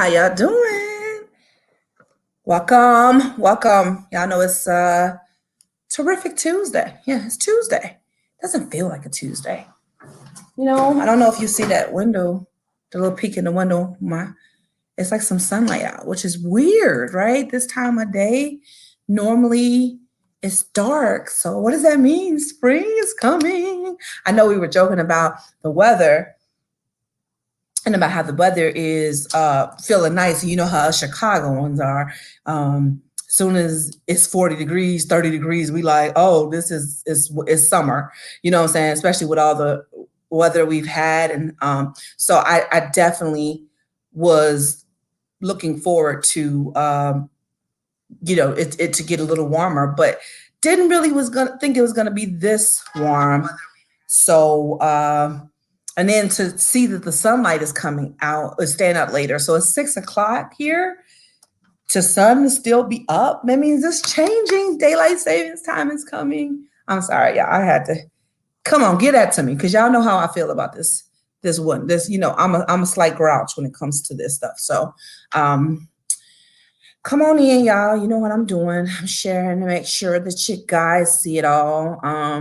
How y'all doing? Welcome, welcome. Y'all know it's terrific Tuesday. Yeah, it's Tuesday. Doesn't feel like a Tuesday. I don't know if you see that window, the little peek in the window. It's like some sunlight out, which is weird, right? This time of day, normally it's dark. So what does that mean? Spring is coming. I know we were joking about the weather and about how the weather is feeling nice. You know how Chicago ones are. Soon as it's 40 degrees, 30 degrees, we like, oh, this is summer. You know what I'm saying? Especially with all the weather we've had. And so I definitely was looking forward to it to get a little warmer, but didn't really was gonna think it was gonna be this warm. So and then to see that the sunlight is coming out, is staying up later. So it's 6 o'clock here. To sun to still be up. That means it's changing. Daylight savings time is coming. I'm sorry, y'all. I had to come on, get that to me, because y'all know how I feel about this. I'm a slight grouch when it comes to this stuff. So come on in, y'all. You know what I'm doing. I'm sharing to make sure that you guys see it all. I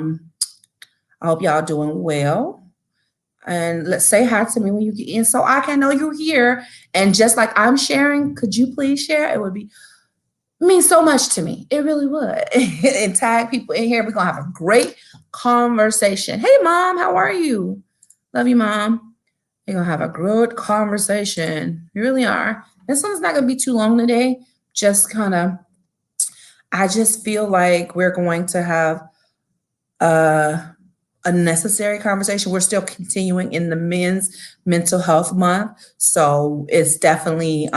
hope y'all doing well. And let's say hi to me when you get in so I can know you're here. And just like I'm sharing, could you please share? It would mean so much to me. It really would. And tag people in here. We're going to have a great conversation. Hey, Mom, how are you? Love you, Mom. We're going to have a good conversation. We really are. This one's not going to be too long today. I just feel like we're going to have a necessary conversation. We're still continuing in the Men's Mental Health Month. So it's definitely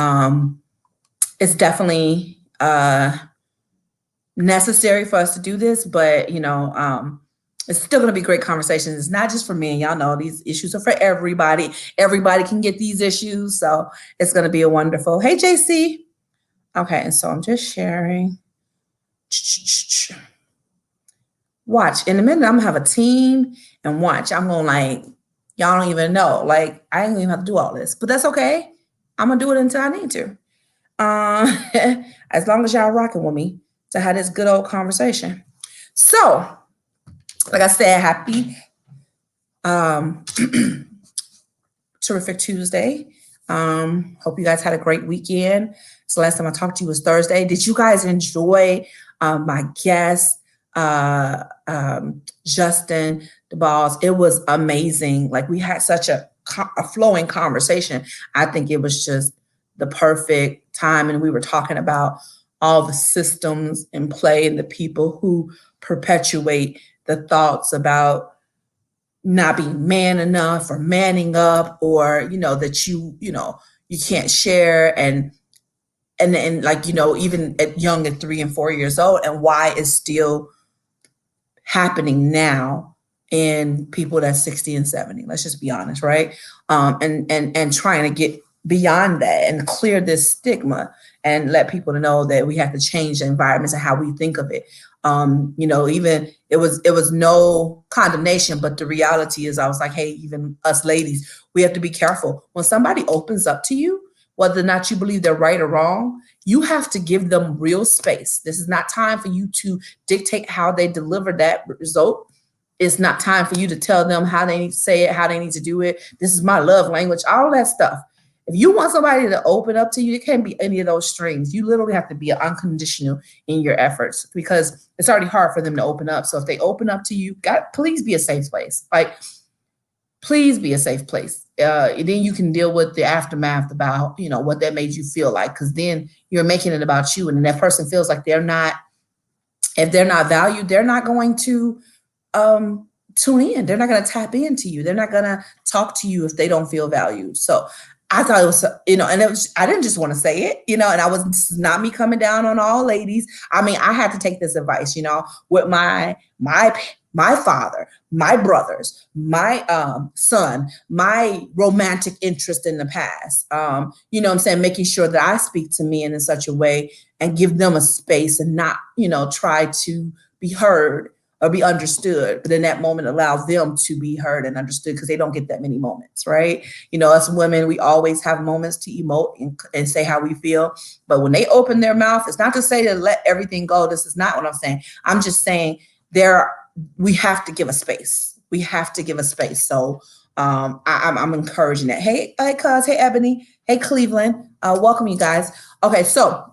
necessary for us to do this, but it's still going to be great conversations. It's not just for men. Y'all know these issues are for everybody. Everybody can get these issues. So it's going to be a wonderful, hey, JC. Okay. And so I'm just sharing. Watch. In a minute, I'm going to have a team and watch. I'm going to y'all don't even know. I ain't even have to do all this, but that's okay. I'm going to do it until I need to. As long as y'all rocking with me to have this good old conversation. So, like I said, happy terrific Tuesday. Hope you guys had a great weekend. So last time I talked to you was Thursday. Did you guys enjoy my guest, Justin DeBalls? It was amazing. We had such a flowing conversation. I think it was just the perfect time. And we were talking about all the systems in play and the people who perpetuate the thoughts about not being man enough or manning up, or, that you can't share. And even at 3 and 4 years old, and why it's still happening now in people that's 60 and 70. Let's just be honest, right? And trying to get beyond that and clear this stigma and let people know that we have to change the environments and how we think of it. Even it was no condemnation, but the reality is I was like, hey, even us ladies, we have to be careful. When somebody opens up to you, whether or not you believe they're right or wrong, you have to give them real space. This is not time for you to dictate how they deliver that result. It's not time for you to tell them how they need to say it, how they need to do it. This is my love language, all that stuff. If you want somebody to open up to you, it can't be any of those strings. You literally have to be unconditional in your efforts, because it's already hard for them to open up. So if they open up to you, please be a safe place. Please be a safe place. Then you can deal with the aftermath about, what that made you feel like, because then you're making it about you. And that person feels like if they're not valued, they're not going to tune in. They're not going to tap into you. They're not going to talk to you if they don't feel valued. So I thought it was, and I didn't just want to say it, and this is not me coming down on all ladies. I mean, I had to take this advice, with my father, my brothers, my son, my romantic interest in the past. What I'm saying? Making sure that I speak to men in such a way and give them a space and not, try to be heard or be understood, but in that moment allow them to be heard and understood, because they don't get that many moments, right? Us women, we always have moments to emote and say how we feel, but when they open their mouth, it's not to say to let everything go. This is not what I'm saying. I'm just saying we have to give a space. We have to give a space. So I'm encouraging that. Hey, cuz, hey, Ebony, hey, Cleveland, welcome you guys. Okay, so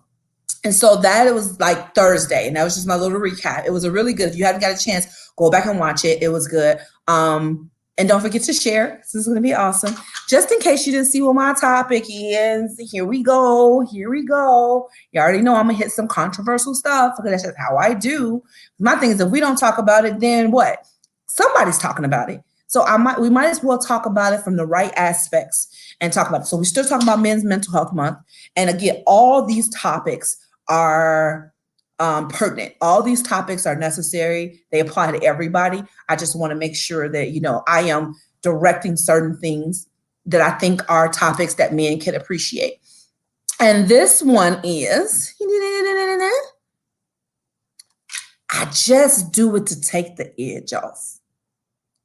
that it was like Thursday, and that was just my little recap. It was a really good. If you haven't got a chance, go back and watch it. It was good. And don't forget to share. This is going to be awesome. Just in case you didn't see what my topic is, here we go. Here we go. You already know I'm going to hit some controversial stuff, because that's just how I do. My thing is, if we don't talk about it, then what? Somebody's talking about it. So we might as well talk about it from the right aspects and talk about it. So we're still talking about Men's Mental Health Month. And again, all these topics are pertinent. All these topics are necessary. They apply to everybody. I just want to make sure that, I am directing certain things that I think are topics that men can appreciate. And this one is, I just do it to take the edge off.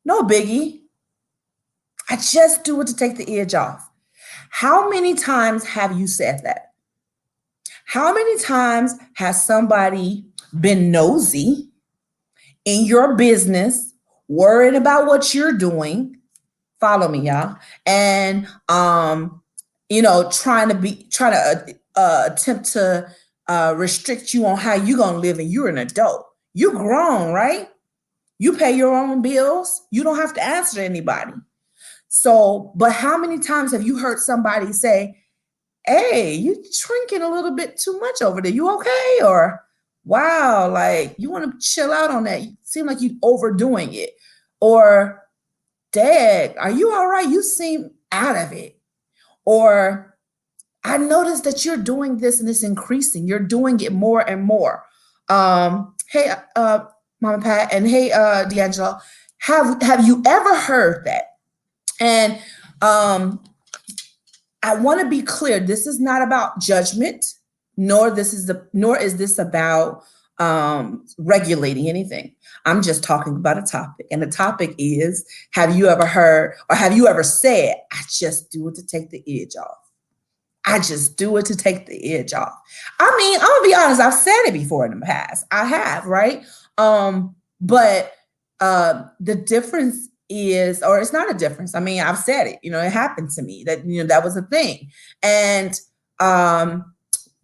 No biggie. I just do it to take the edge off. How many times have you said that? How many times has somebody been nosy in your business, worried about what you're doing? Follow me, y'all. And trying to attempt to restrict you on how you're gonna live, and you're an adult. You're grown, right? You pay your own bills. You don't have to answer to anybody. So, but how many times have you heard somebody say, hey, you drinking a little bit too much over there. You okay? Or, wow, like, you want to chill out on that. You seem like you're overdoing it. Or, Dad, are you all right? You seem out of it. Or, I noticed that you're doing this and it's increasing. You're doing it more and more. Hey, Mama Pat, and hey, D'Angelo, have you ever heard that? And I want to be clear. This is not about judgment, nor is this about regulating anything. I'm just talking about a topic, and the topic is: have you ever heard, or have you ever said, "I just do it to take the edge off"? I just do it to take the edge off. I mean, I'm gonna be honest. I've said it before in the past. I have, right? But the difference is, or it's not a difference. I mean, I've said it, it happened to me, that, that was a thing. And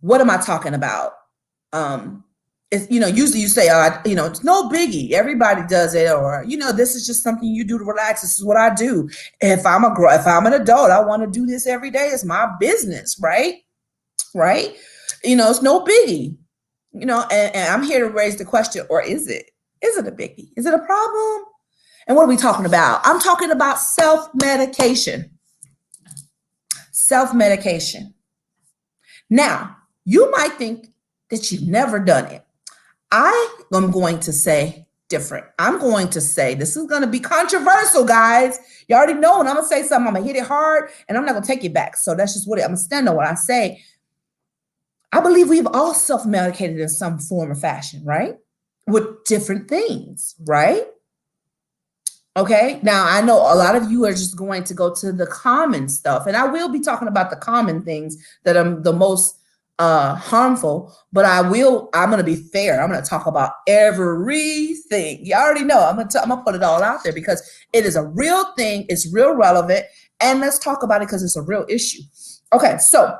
what am I talking about? It's, usually you say, it's no biggie. Everybody does it. Or, this is just something you do to relax. This is what I do. If I'm an adult, I want to do this every day. It's my business. Right. Right. It's no biggie, and I'm here to raise the question, or is it a biggie? Is it a problem? And what are we talking about? I'm talking about self-medication. Self-medication. Now, you might think that you've never done it. I am going to say different. I'm going to say, this is going to be controversial, guys. You already know when I'm going to say something, I'm going to hit it hard, and I'm not going to take it back. So that's just I'm going to stand on what I say. I believe we've all self-medicated in some form or fashion, right? With different things, right? Okay, now I know a lot of you are just going to go to the common stuff, and I will be talking about the common things that are the most harmful, but I'm going to be fair. I'm going to talk about everything. You already know I'm going to put it all out there, because it is a real thing. It's real relevant, and let's talk about it because it's a real issue. Okay, so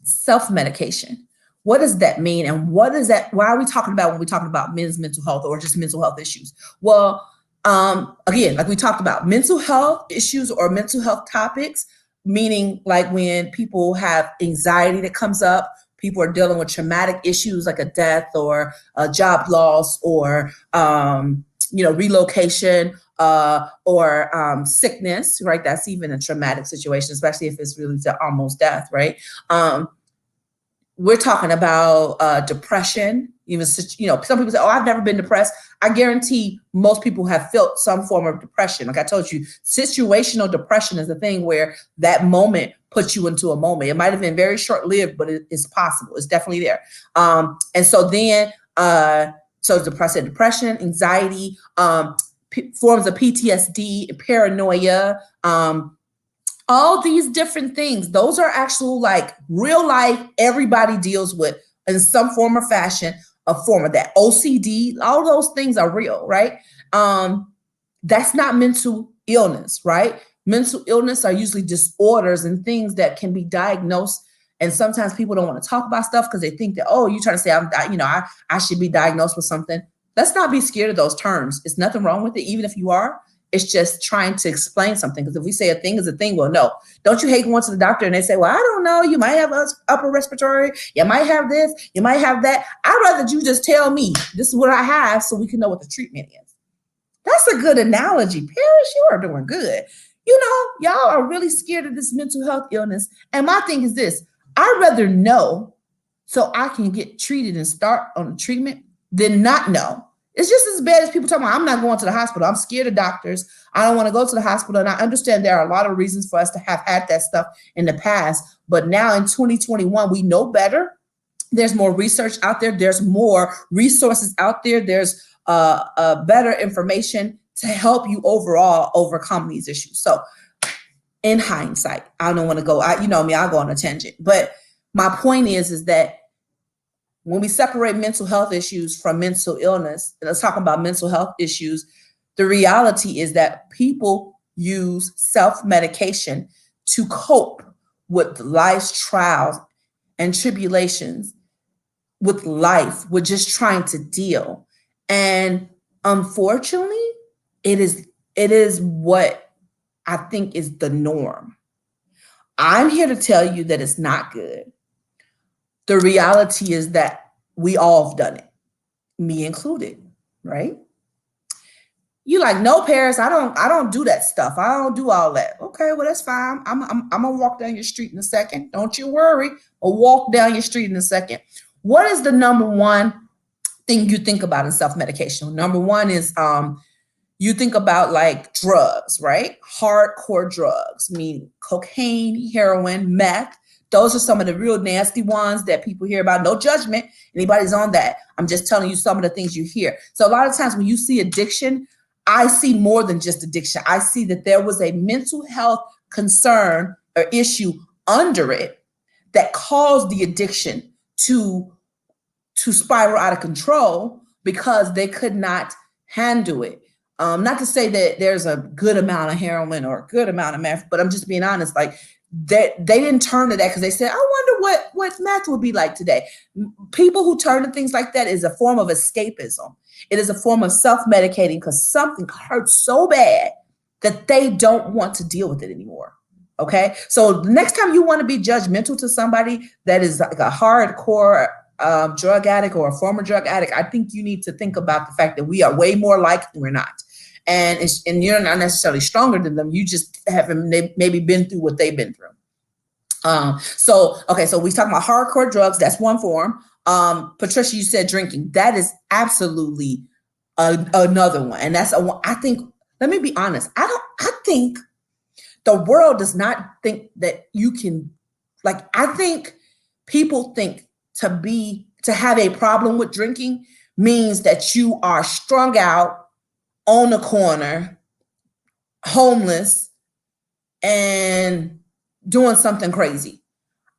self-medication. What does that mean, and what is that? Why are we talking about when we talking about men's mental health or just mental health issues? Well, again, like we talked about, mental health issues or mental health topics, meaning like when people have anxiety that comes up, people are dealing with traumatic issues like a death or a job loss or, relocation or sickness, right? That's even a traumatic situation, especially if it's really to almost death, right? We're talking about depression. Even, some people say, oh, I've never been depressed. I guarantee most people have felt some form of depression. Like I told you, situational depression is the thing where that moment puts you into a moment. It might have been very short-lived, but it's possible. It's definitely there. And so then So depression, anxiety, forms of PTSD, paranoia, all these different things. Those are actual, like, real life, everybody deals with in some form or fashion, a form of that. OCD, all those things are real, right? That's not mental illness, right? Mental illness are usually disorders and things that can be diagnosed. And sometimes people don't want to talk about stuff because they think that, oh, you're trying to say I should be diagnosed with something. Let's not be scared of those terms. It's nothing wrong with it, even if you are. It's just trying to explain something. Because if we say a thing is a thing, well, no. Don't you hate going to the doctor and they say, well, I don't know, you might have upper respiratory, you might have this, you might have that. I'd rather you just tell me this is what I have so we can know what the treatment is. That's a good analogy. Paris, you are doing good. Y'all are really scared of this mental health illness. And my thing is this, I'd rather know so I can get treated and start on the treatment than not know. It's just as bad as people talking about, I'm not going to the hospital. I'm scared of doctors. I don't want to go to the hospital. And I understand there are a lot of reasons for us to have had that stuff in the past. But now in 2021, we know better. There's more research out there. There's more resources out there. There's better information to help you overall overcome these issues. So in hindsight, I don't want to go, I'll go on a tangent. But my point is that when we separate mental health issues from mental illness, and let's talk about mental health issues, the reality is that people use self-medication to cope with life's trials and tribulations, with life. We're just trying to deal. And unfortunately, it is what I think is the norm. I'm here to tell you that it's not good. The reality is that we all have done it, me included, right? You like, no, Paris, I don't do that stuff. I don't do all that. Okay, well, that's fine. I'm gonna walk down your street in a second. Don't you worry. I'll walk down your street in a second. What is the number one thing you think about in self-medication? Number one is you think about like drugs, right? Hardcore drugs, meaning cocaine, heroin, meth. Those are some of the real nasty ones that people hear about. No judgment. Anybody's on that. I'm just telling you some of the things you hear. So a lot of times when you see addiction, I see more than just addiction. I see that there was a mental health concern or issue under it that caused the addiction to spiral out of control because they could not handle it. Not to say that there's a good amount of heroin or a good amount of meth, but I'm just being honest. Like they didn't turn to that because they said, I wonder what meth would be like today. People who turn to things like that is a form of escapism. It is a form of self-medicating because something hurts so bad that they don't want to deal with it anymore. Okay. So the next time you want to be judgmental to somebody that is like a hardcore drug addict or a former drug addict, I think you need to think about the fact that we are way more alike than we're not. And you're not necessarily stronger than them. You just haven't maybe been through what they've been through. So we talking about hardcore drugs. That's one form. Patricia, you said drinking. That is absolutely another one. And I think, let me be honest. I think the world does not think that you can, I think people think to have a problem with drinking means that you are strung out on the corner, homeless, and doing something crazy.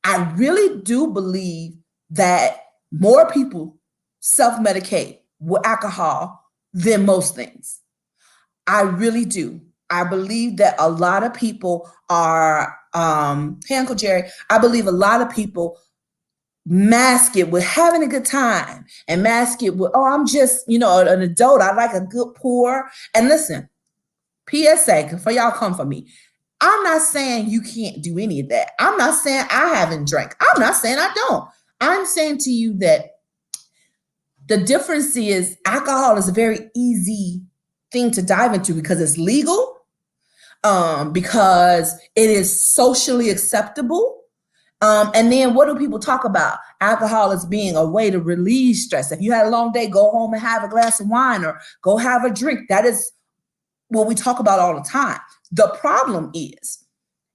I really do believe that more people self-medicate with alcohol than most things. I really do. I believe that a lot of people are, hey, Uncle Jerry, I believe a lot of people mask it with having a good time and mask it with, oh, I'm just, an adult. I like a good pour. And listen, PSA, for y'all come for me. I'm not saying you can't do any of that. I'm not saying I haven't drank. I'm not saying I don't. I'm saying to you that the difference is alcohol is a very easy thing to dive into because it's legal, because it is socially acceptable. And then what do people talk about? Alcohol as being a way to relieve stress. If you had a long day, go home and have a glass of wine or go have a drink. That is what we talk about all the time. The problem is,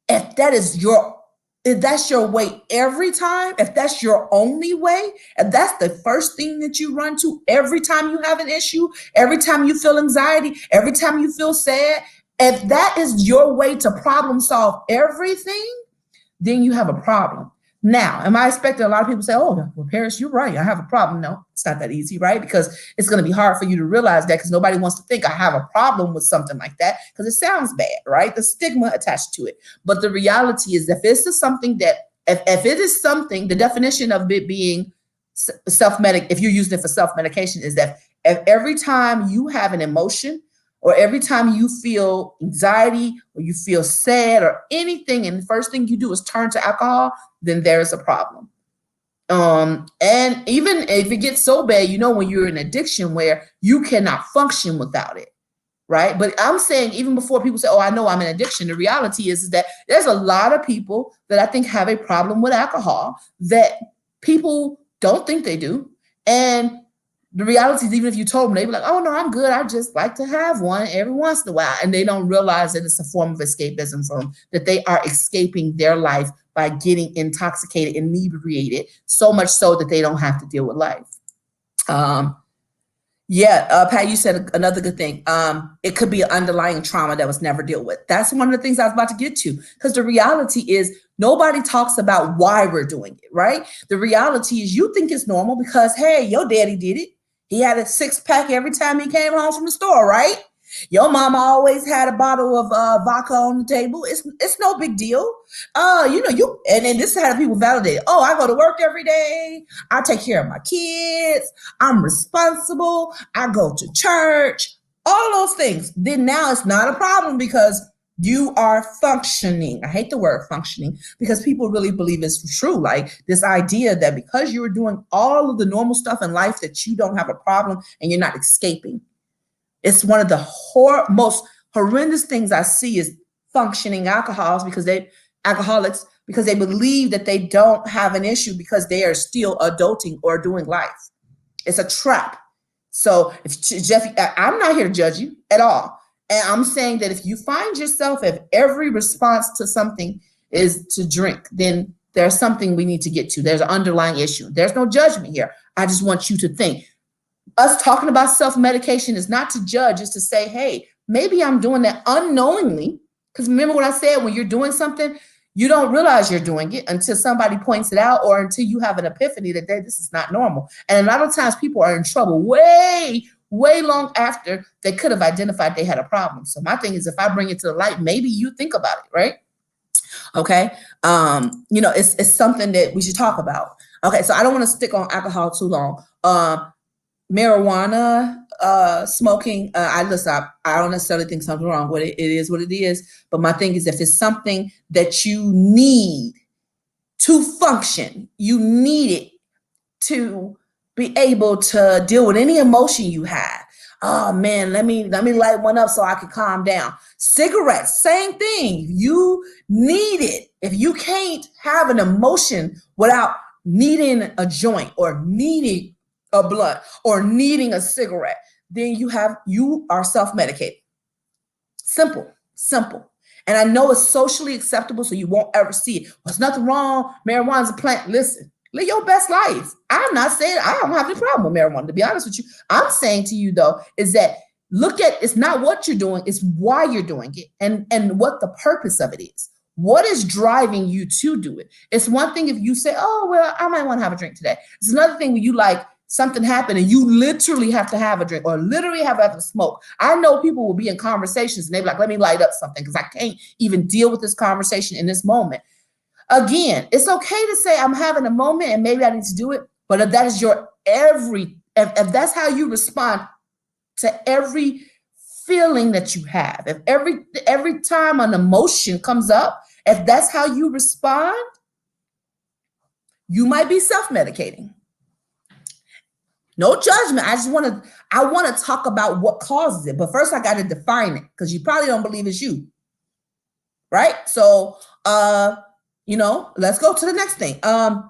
if that is your if that's your way every time, if that's your only way, if that's the first thing that you run to every time you have an issue, every time you feel anxiety, every time you feel sad, if that is your way to problem solve everything, then you have a problem. Now, am I expecting a lot of people to say, oh, well, Paris, you're right. I have a problem. No, it's not that easy, right? Because it's going to be hard for you to realize that because nobody wants to think I have a problem with something like that because it sounds bad, right? The stigma attached to it. But the reality is that this is something that, if it is something, the definition of it being if you're using it for self-medication is that if every time you have an emotion or every time you feel anxiety or you feel sad or anything, and the first thing you do is turn to alcohol, then there's a problem. And even if it gets so bad, when you're in addiction where you cannot function without it, right? But I'm saying even before people say, oh, I know I'm in addiction, the reality is that there's a lot of people that I think have a problem with alcohol that people don't think they do. And the reality is, even if you told them, they'd be like, oh, no, I'm good. I just like to have one every once in a while. And they don't realize that it's a form of escapism from that they are escaping their life by getting intoxicated, inebriated, so much so that they don't have to deal with life. Pat, you said another good thing. It could be an underlying trauma that was never dealt with. That's one of the things I was about to get to, because the reality is nobody talks about why we're doing it, right? The reality is you think it's normal because, hey, your daddy did it. He had a 6-pack every time he came home from the store, right? Your mama always had a bottle of vodka on the table. It's no big deal. And then this is how people validate it. Oh, I go to work every day. I take care of my kids. I'm responsible. I go to church. All those things. Then now it's not a problem because you are functioning. I hate the word functioning because people really believe it's true. Like this idea that because you're doing all of the normal stuff in life that you don't have a problem and you're not escaping. It's one of the most horrendous things I see is functioning alcoholics because they believe that they don't have an issue because they are still adulting or doing life. It's a trap. So if Jeff, I'm not here to judge you at all. And I'm saying that if you find yourself, if every response to something is to drink, then there's something we need to get to. There's an underlying issue. There's no judgment here. I just want you to think. Us talking about self-medication is not to judge, it's to say, hey, maybe I'm doing that unknowingly. Because remember what I said, when you're doing something, you don't realize you're doing it until somebody points it out or until you have an epiphany that this is not normal. And a lot of times people are in trouble way long after they could have identified they had a problem. So my thing is, if I bring it to the light, maybe you think about it, right? Okay. It's something that we should talk about. Okay. So I don't want to stick on alcohol too long. Marijuana, smoking, I don't necessarily think something's wrong with it. It is what it is. But my thing is, if it's something that you need to function, you need it to be able to deal with any emotion you have. Oh man, let me light one up so I can calm down. Cigarettes, same thing. You need it. If you can't have an emotion without needing a joint or needing a blunt or needing a cigarette, then you are self-medicating. Simple. And I know it's socially acceptable, so you won't ever see it. There's nothing wrong. Marijuana's a plant. Listen, live your best life. I'm not saying I don't have any problem with marijuana, to be honest with you. I'm saying to you, though, is that it's not what you're doing, it's why you're doing it and what the purpose of it is. What is driving you to do it? It's one thing if you say, oh, well, I might want to have a drink today. It's another thing when you something happened and you literally have to have a drink or literally have to smoke. I know people will be in conversations and they be like, let me light up something because I can't even deal with this conversation in this moment. Again, it's okay to say I'm having a moment and maybe I need to do it. But if that is if that's how you respond to every feeling that you have, if every time an emotion comes up, if that's how you respond, you might be self-medicating. No judgment. I want to talk about what causes it. But first I got to define it because you probably don't believe it's you. Right? So, let's go to the next thing. I'm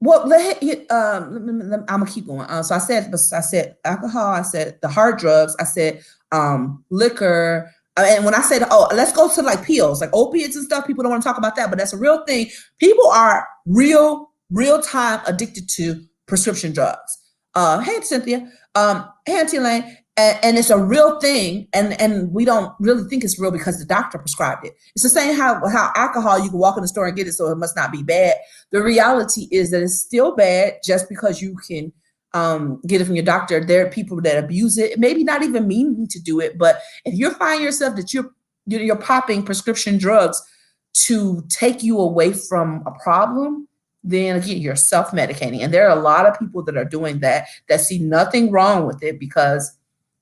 gonna keep going. So I said alcohol, I said the hard drugs, I said liquor, And when I say, let's go to like pills, like opiates and stuff, people don't want to talk about that, but that's a real thing. People are real time addicted to prescription drugs. Hey, Cynthia. Hey, Auntie Elaine. And it's a real thing, and we don't really think it's real because the doctor prescribed it. It's the same how alcohol, you can walk in the store and get it, so it must not be bad. The reality is that it's still bad just because you can get it from your doctor. There are people that abuse it, maybe not even meaning to do it, but if you find yourself that you're popping prescription drugs to take you away from a problem, then again, you're self-medicating. And there are a lot of people that are doing that see nothing wrong with it because,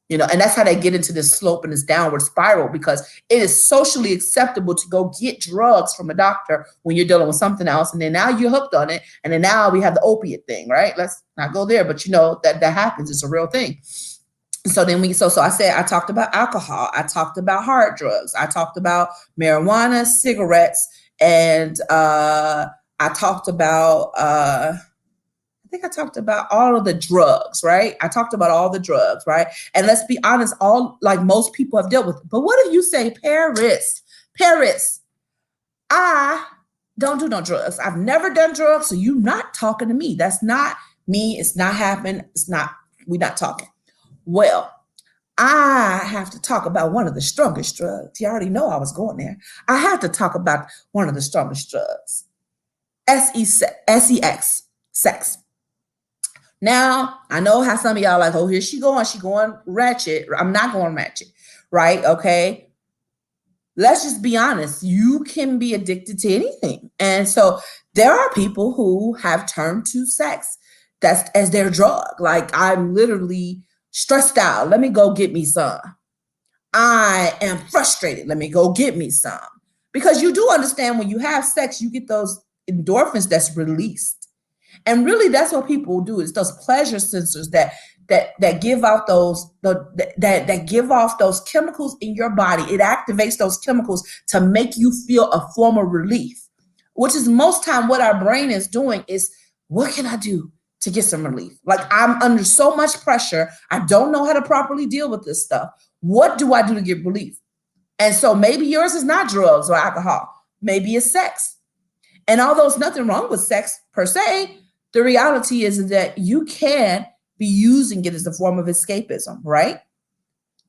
and that's how they get into this slope and this downward spiral, because it is socially acceptable to go get drugs from a doctor when you're dealing with something else. And then now you're hooked on it. And then now we have the opiate thing, right? Let's not go there, but that happens. It's a real thing. So then so I said, I talked about alcohol. I talked about hard drugs. I talked about marijuana, cigarettes, and I talked about, I think I talked about all of the drugs, right? I talked about all the drugs, right? And let's be honest, like most people have dealt with it. But what if you say, Paris, I don't do no drugs. I've never done drugs, so you're not talking to me. That's not me. It's not happening. We're not talking. Well, I have to talk about one of the strongest drugs. You already know I was going there. I have to talk about one of the strongest drugs. sex, sex. Now, I know how some of y'all like, oh, here she going ratchet. I'm not going ratchet, right? Okay. Let's just be honest. You can be addicted to anything. And so there are people who have turned to sex that's as their drug. Like, I'm literally stressed out. Let me go get me some. I am frustrated. Let me go get me some. Because you do understand when you have sex, you get those endorphins that's released. And really, that's what people do. It's those pleasure sensors that give out that give off those chemicals in your body. It activates those chemicals to make you feel a form of relief, which is most time what our brain is doing is, what can I do to get some relief? Like, I'm under so much pressure. I don't know how to properly deal with this stuff. What do I do to get relief? And so maybe yours is not drugs or alcohol. Maybe it's sex. And although there's nothing wrong with sex per se, the reality is that you can be using it as a form of escapism, right?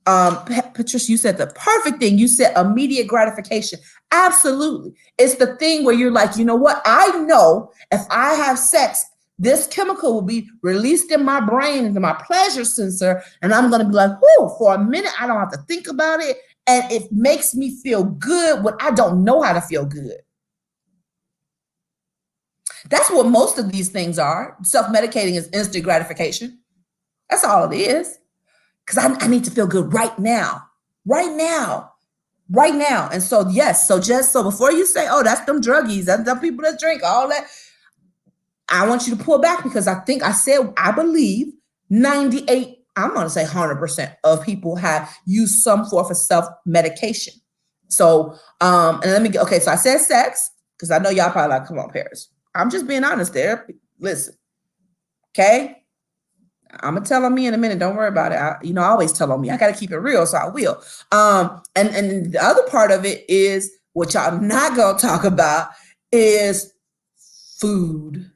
Patricia, you said the perfect thing. You said immediate gratification. Absolutely. It's the thing where you're like, you know what? I know if I have sex, this chemical will be released in my brain, into my pleasure sensor, and I'm going to be like, whoo, for a minute, I don't have to think about it. And it makes me feel good when I don't know how to feel good. That's what most of these things are. Self-medicating is instant gratification. That's all it is. Because I need to feel good right now. And so, yes, so before you say, oh, that's them druggies, that's them people that drink, all that, I want you to pull back, because I believe 98, I'm going to say 100% of people have used some form of self-medication. So, so I said sex, because I know y'all probably like, come on, Paris. I'm just being honest there. Listen, okay? I'm going to tell on me in a minute. Don't worry about it. I always tell on me. I got to keep it real, so I will. And the other part of it is, which I'm not going to talk about, is food.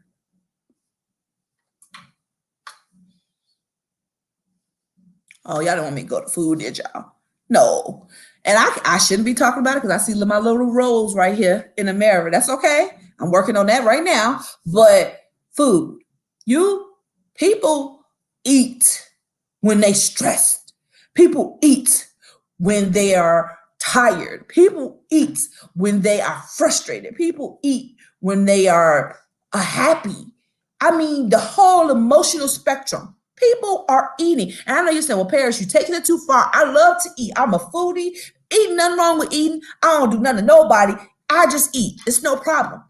Oh, y'all don't want me to go to food, did y'all? No. And I shouldn't be talking about it because I see my little rolls right here in the mirror. That's okay. I'm working on that right now. But food, people eat when they stressed. People eat when they are tired. People eat when they are frustrated. People eat when they are happy. I mean, the whole emotional spectrum. People are eating. And I know you're saying, well, Paris, you're taking it too far. I love to eat. I'm a foodie. Ain't nothing wrong with eating. I don't do nothing to nobody. I just eat. It's no problem.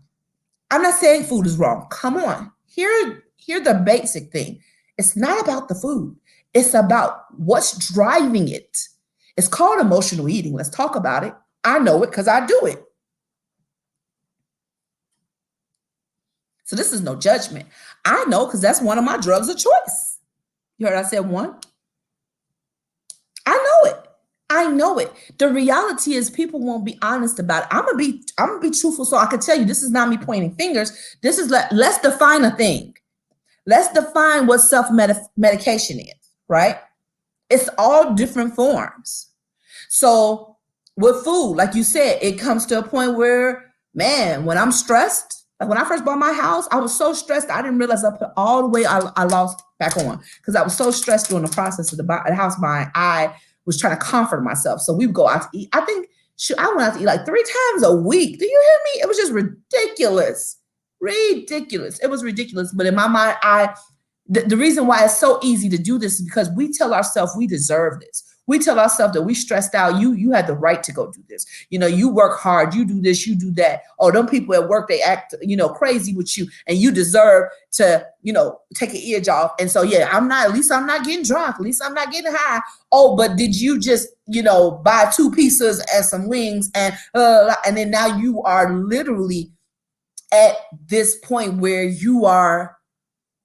I'm not saying food is wrong. Come on. Hear the basic thing. It's not about the food. It's about what's driving it. It's called emotional eating. Let's talk about it. I know it because I do it. So this is no judgment. I know because that's one of my drugs of choice. You heard I said one? I know it. I know it. The reality is people won't be honest about it. I'm gonna be truthful, so I can tell you this is not me pointing fingers. This is let's define a thing. Let's define what self-medication is, right? It's all different forms. So with food, like you said, it comes to a point where, man, when I'm stressed, like when I first bought my house, I was so stressed. I didn't realize I put all the way I lost back on because I was so stressed during the process of the house buying. I was trying to comfort myself. So we would go out to eat. I think I went out to eat like 3 times a week. Do you hear me? It was just ridiculous. Ridiculous. It was ridiculous. But in my mind, the reason why it's so easy to do this is because we tell ourselves we deserve this. We tell ourselves that we stressed out. You had the right to go do this. You work hard. You do this. You do that. Oh, them people at work, they act, crazy with you, and you deserve to, take an edge off. And so, yeah, at least I'm not getting drunk. At least I'm not getting high. Oh, but did you just, buy 2 pizzas and some wings and then now you are literally at this point where you are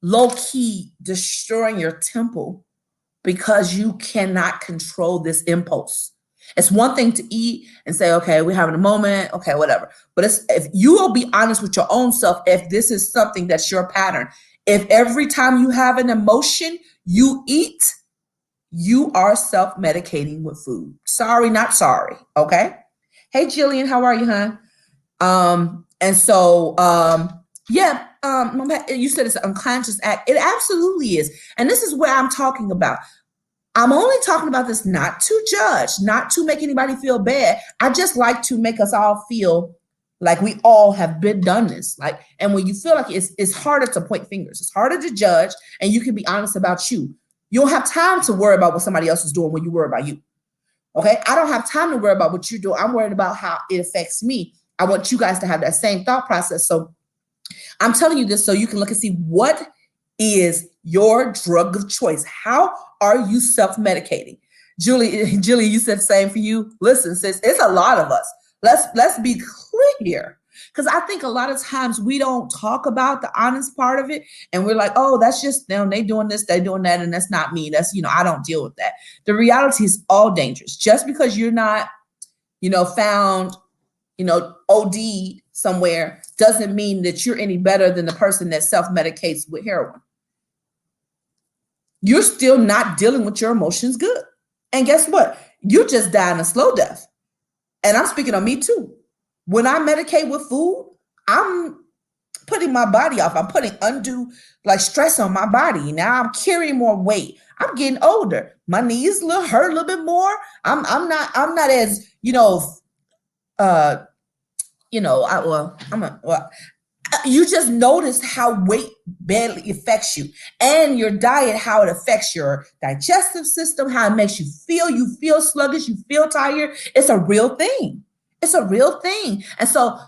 low-key destroying your temple because you cannot control this impulse. It's one thing to eat and say, okay, we're having a moment, okay, whatever. But if you will be honest with your own self, if this is something that's your pattern, if every time you have an emotion, you eat, you are self-medicating with food. Sorry, not sorry, okay? Hey, Jillian, how are you, hon? And so, you said it's an unconscious act. It absolutely is. And this is where I'm talking about. I'm only talking about this not to judge, not to make anybody feel bad. I just like to make us all feel like we all have done this. And when you feel like it's harder to point fingers, it's harder to judge, and you can be honest about you. You don't have time to worry about what somebody else is doing when you worry about you. Okay? I don't have time to worry about what you're doing. I'm worried about how it affects me. I want you guys to have that same thought process. So I'm telling you this so you can look and see what is your drug of choice. How are you self-medicating? Julie, you said the same for you. Listen, sis, it's a lot of us. Let's be clear. Because I think a lot of times we don't talk about the honest part of it. And we're like, oh, that's just them. They doing this, they doing that. And that's not me. That's, I don't deal with that. The reality is all dangerous. Just because you're not, found, OD'd somewhere doesn't mean that you're any better than the person that self-medicates with heroin. You're still not dealing with your emotions good. And guess what? You're just dying a slow death. And I'm speaking on me too. When I medicate with food, I'm putting my body off. I'm putting undue stress on my body. Now I'm carrying more weight. I'm getting older. My knees hurt a little bit more. I'm not as, you just notice how weight badly affects you, and your diet, how it affects your digestive system, how it makes you feel. You feel sluggish, you feel tired. It's a real thing. It's a real thing. And so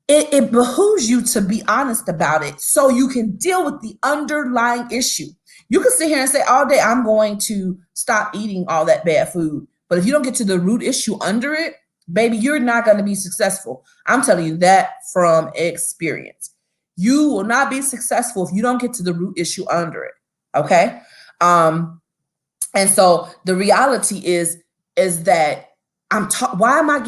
it behooves you to be honest about it so you can deal with the underlying issue. You can sit here and say all day, I'm going to stop eating all that bad food. But if you don't get to the root issue under it, baby, you're not going to be successful. I'm telling you that from experience. You will not be successful if you don't get to the root issue under it. Okay. And so the reality is that why am I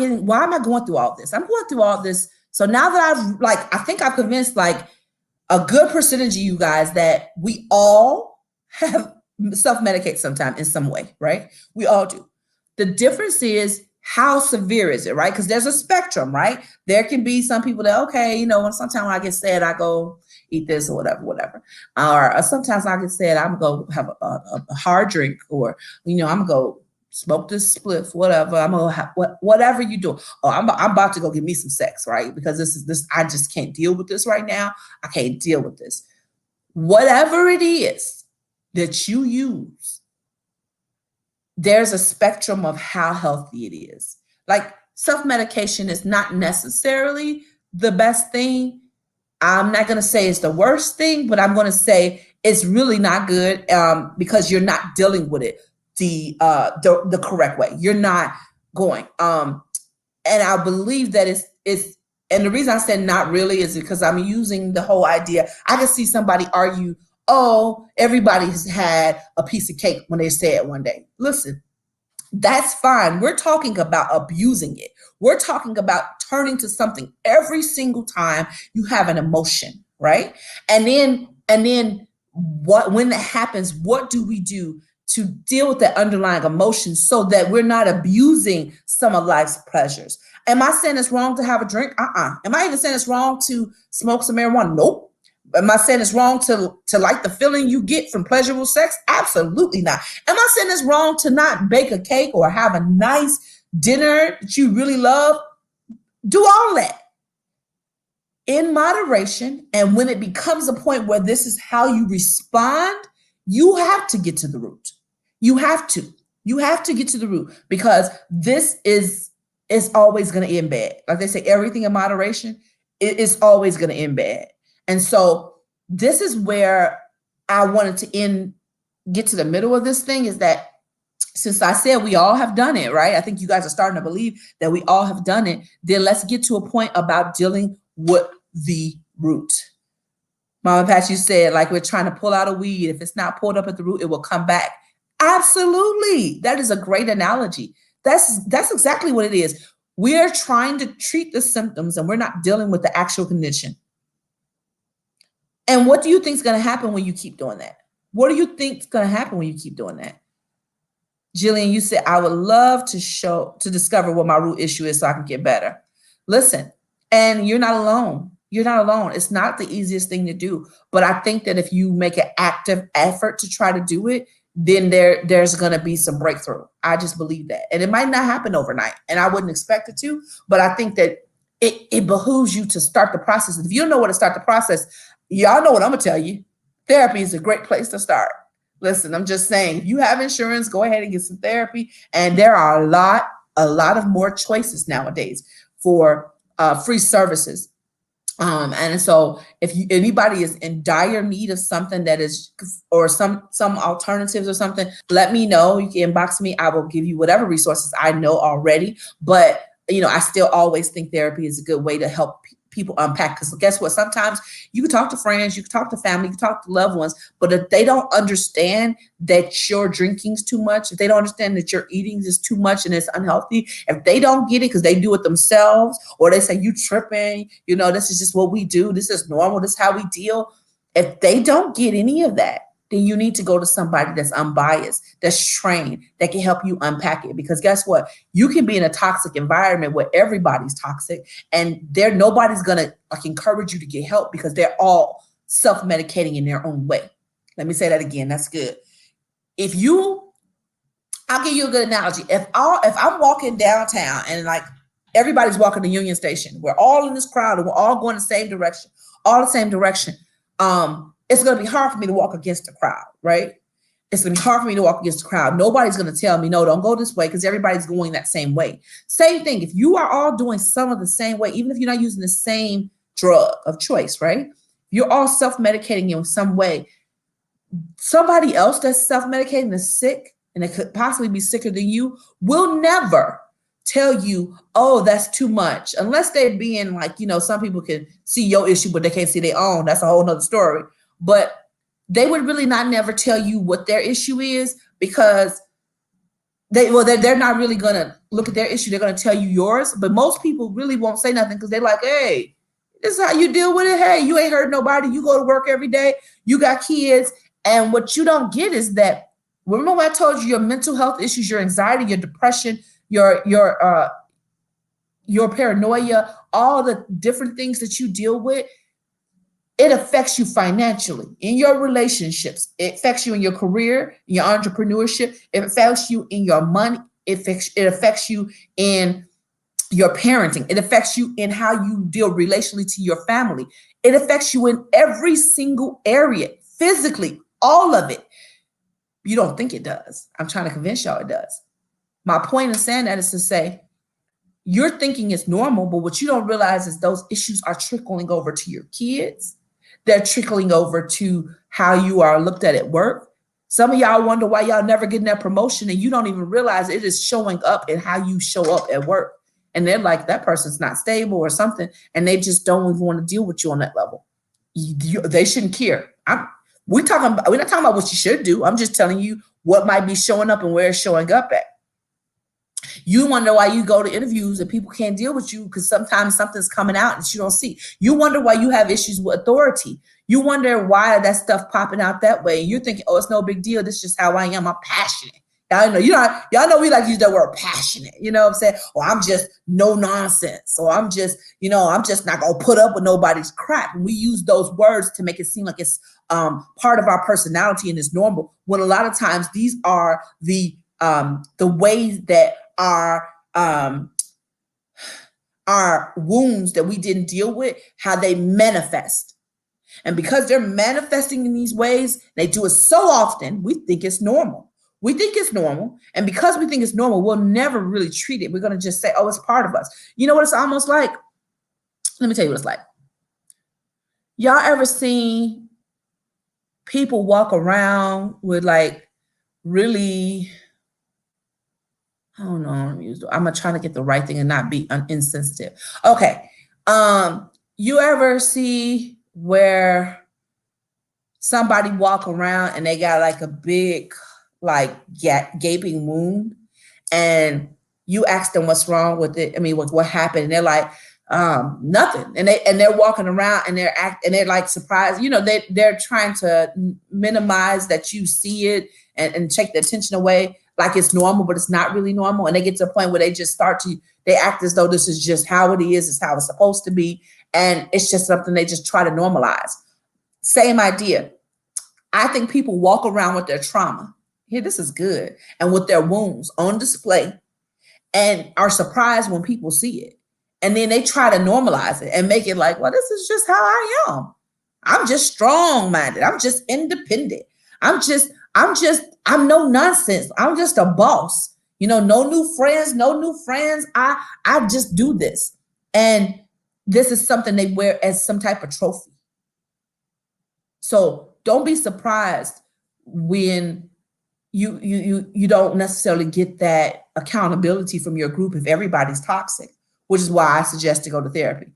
going through all this? I'm going through all this. So now that I think I've convinced a good percentage of you guys that we all have self-medicate sometime in some way, right? We all do. The difference is, how severe is it, right? Because there's a spectrum, right? There can be some people that, okay, sometimes when I get sad, I go eat this or whatever. Or sometimes I get sad, I'm going to have a hard drink, or, I'm going to go smoke this spliff, whatever. I'm going to have whatever you do. Oh, I'm about to go get me some sex, right? Because this, I just can't deal with this right now. I can't deal with this. Whatever it is that you use, there's a spectrum of how healthy it is. Self-medication is not necessarily the best thing. I'm not going to say it's the worst thing, but I'm going to say it's really not good because you're not dealing with it the correct way. You're not going. And I believe that it's, and the reason I said not really is because I'm using the whole idea. I can see somebody argue, oh, everybody has had a piece of cake when they say it one day. Listen, That's fine. We're talking about abusing it. We're talking about turning to something every single time you have an emotion, right? And then what when that happens, what do we do to deal with that underlying emotion so that we're not abusing some of life's pleasures? Am I saying it's wrong to have a drink? Am I even saying it's wrong to smoke some marijuana? Nope. Am I saying it's wrong to like the feeling you get from pleasurable sex? Absolutely not. Am I saying it's wrong to not bake a cake or have a nice dinner that you really love? Do all that in moderation. And when it becomes a point where this is how you respond, you have to get to the root. You have to. You have to get to the root, because this is always going to end bad. Like they say, everything in moderation is always going to end bad. And so this is where I wanted to get to the middle of this thing, is that since I said we all have done it, right? I think you guys are starting to believe that we all have done it. Then let's get to a point about dealing with the root. Mama Pat, you said, like, we're trying to pull out a weed. If it's not pulled up at the root, it will come back. Absolutely. That is a great analogy. That's exactly what it is. We are trying to treat the symptoms and we're not dealing with the actual condition. And what do you think is going to happen when you keep doing that? What do you think is going to happen when you keep doing that? Jillian, you said, I would love to discover what my root issue is so I can get better. Listen, and you're not alone. You're not alone. It's not the easiest thing to do. But I think that if you make an active effort to try to do it, then there's going to be some breakthrough. I just believe that. And it might not happen overnight, and I wouldn't expect it to, but I think that it behooves you to start the process. If you don't know where to start the process, y'all know what I'm going to tell you. Therapy is a great place to start. Listen, I'm just saying, if you have insurance, go ahead and get some therapy. And there are a lot of more choices nowadays for free services. And so if anybody is in dire need of something that is, or some alternatives or something, let me know. You can inbox me. I will give you whatever resources I know already. But, I still always think therapy is a good way to help people unpack. Because guess what? Sometimes you can talk to friends, you can talk to family, you can talk to loved ones, but if they don't understand that your drinking's too much, if they don't understand that your eating is too much and it's unhealthy, if they don't get it because they do it themselves, or they say you tripping, this is just what we do, this is normal, this is how we deal. If they don't get any of that, then you need to go to somebody that's unbiased, that's trained, that can help you unpack it. Because guess what? You can be in a toxic environment where everybody's toxic, and nobody's going to encourage you to get help, because they're all self-medicating in their own way. Let me say that again. That's good. I'll give you a good analogy. If I'm walking downtown and everybody's walking to Union Station, we're all in this crowd and we're all going the same direction, it's going to be hard for me to walk against the crowd, right? It's going to be hard for me to walk against the crowd. Nobody's going to tell me, no, don't go this way, because everybody's going that same way. Same thing. If you are all doing some of the same way, even if you're not using the same drug of choice, right? You're all self-medicating in some way. Somebody else that's self-medicating is sick, and it could possibly be sicker than you, will never tell you, oh, that's too much. Unless they're being some people can see your issue, but they can't see their own. That's a whole nother story. But they would really not never tell you what their issue is, because they're not really going to look at their issue. They're going to tell you yours. But most people really won't say nothing, because they're like, hey, this is how you deal with it. Hey, you ain't hurt nobody. You go to work every day. You got kids. And what you don't get is that, remember when I told you your mental health issues, your anxiety, your depression, your paranoia, all the different things that you deal with, it affects you financially, in your relationships. It affects you in your career, in your entrepreneurship. It affects you in your money. It affects you in your parenting. It affects you in how you deal relationally to your family. It affects you in every single area, physically, all of it. You don't think it does. I'm trying to convince y'all it does. My point in saying that is to say, you're thinking it's normal, but what you don't realize is those issues are trickling over to your kids. They're trickling over to how you are looked at work. Some of y'all wonder why y'all never getting that promotion, and you don't even realize it is showing up in how you show up at work. And they're like, that person's not stable or something, and they just don't even want to deal with you on that level. They shouldn't care. We're not talking about what you should do. I'm just telling you what might be showing up and where it's showing up at. You wonder why you go to interviews and people can't deal with you because sometimes something's coming out that you don't see. You wonder why you have issues with authority. You wonder why that stuff popping out that way. You're thinking, oh, it's no big deal. This is just how I am. I'm passionate. Y'all know we like to use that word passionate. You know what I'm saying? Or I'm just no nonsense. Or I'm just not gonna put up with nobody's crap. And we use those words to make it seem like it's part of our personality and it's normal. When a lot of times these are the ways that our wounds that we didn't deal with, how they manifest. And because they're manifesting in these ways, they do it so often, we think it's normal. We think it's normal. And because we think it's normal, we'll never really treat it. We're going to just say, oh, it's part of us. You know what it's almost like? Let me tell you what it's like. Y'all ever seen people walk around with like really, I don't know, I'm going to try to get the right thing and not be insensitive. Okay. You ever see where somebody walk around and they got like a big, like gaping wound, and you ask them what's wrong with it? I mean, what happened? And they're like, nothing. And they're walking around and they're like surprised. You know, they're trying to minimize that you see it and take the attention away like it's normal, but it's not really normal. And they get to a point where they just they act as though this is just how it is, it's how it's supposed to be. And it's just something they just try to normalize. Same idea. I think people walk around with their trauma. Here, this is good. And with their wounds on display and are surprised when people see it. And then they try to normalize it and make it like, well, this is just how I am. I'm just strong-minded. I'm just independent. I'm no nonsense. I'm just a boss. You know, no new friends. I just do this. And this is something they wear as some type of trophy. So don't be surprised when you don't necessarily get that accountability from your group if everybody's toxic, which is why I suggest to go to therapy.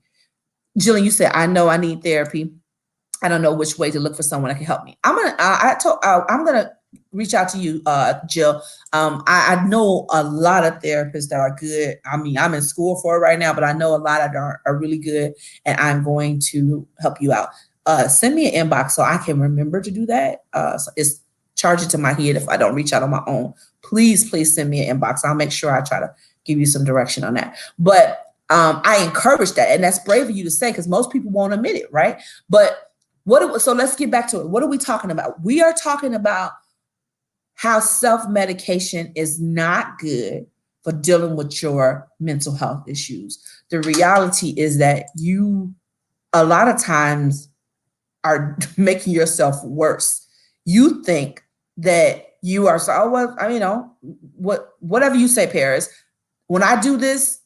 Jillian, you said, I know I need therapy. I don't know which way to look for someone that can help me. I'm gonna reach out to you, Jill. I know a lot of therapists that are good. I mean, I'm in school for it right now, but I know a lot that are really good, and I'm going to help you out. Send me an inbox so I can remember to do that. So it's charge it to my head if I don't reach out on my own. Please send me an inbox. I'll make sure I try to give you some direction on that. But I encourage that, and that's brave of you to say because most people won't admit it, right? But so let's get back to it. What are we talking about? We are talking about how self-medication is not good for dealing with your mental health issues. The reality is that you, a lot of times, are making yourself worse. You think that you are whatever you say, Paris, when I do this,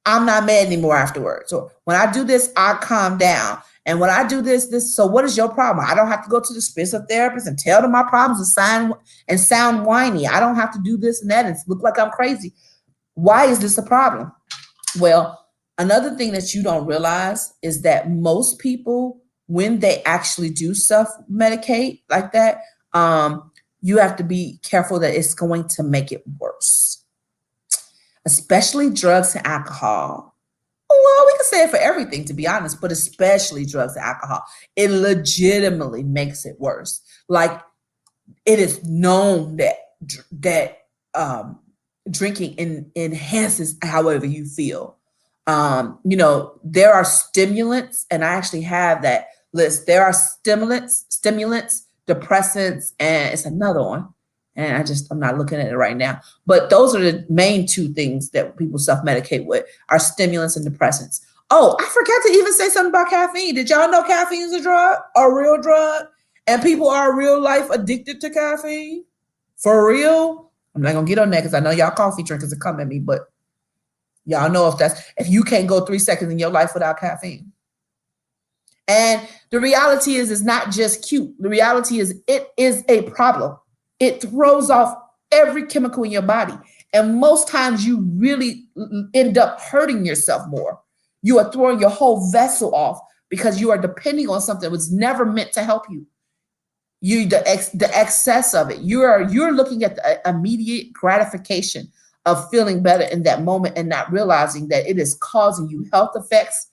I'm not mad anymore afterwards. Or when I do this, I calm down. And when I do this, so what is your problem? I don't have to go to the expensive therapist and tell them my problems and sound whiny. I don't have to do this and that and look like I'm crazy. Why is this a problem? Well, another thing that you don't realize is that most people, when they actually do self-medicate like that, you have to be careful that it's going to make it worse, especially drugs and alcohol. Well, we can say it for everything, to be honest, but especially drugs and alcohol. It legitimately makes it worse. Like, it is known that drinking enhances however you feel. There are stimulants, and I actually have that list. There are stimulants, depressants, and it's another one. And I'm not looking at it right now. But those are the main two things that people self-medicate with, are stimulants and depressants. Oh, I forgot to even say something about caffeine. Did y'all know caffeine is a real drug? And people are real life addicted to caffeine? For real? I'm not going to get on that because I know y'all coffee drinkers are coming at me, but y'all know if you can't go 3 seconds in your life without caffeine. And the reality is, it's not just cute. The reality is, it is a problem. It throws off every chemical in your body. And most times you really end up hurting yourself more. You are throwing your whole vessel off because you are depending on something that was never meant to help you. The excess of it. You're looking at the immediate gratification of feeling better in that moment and not realizing that it is causing you health effects,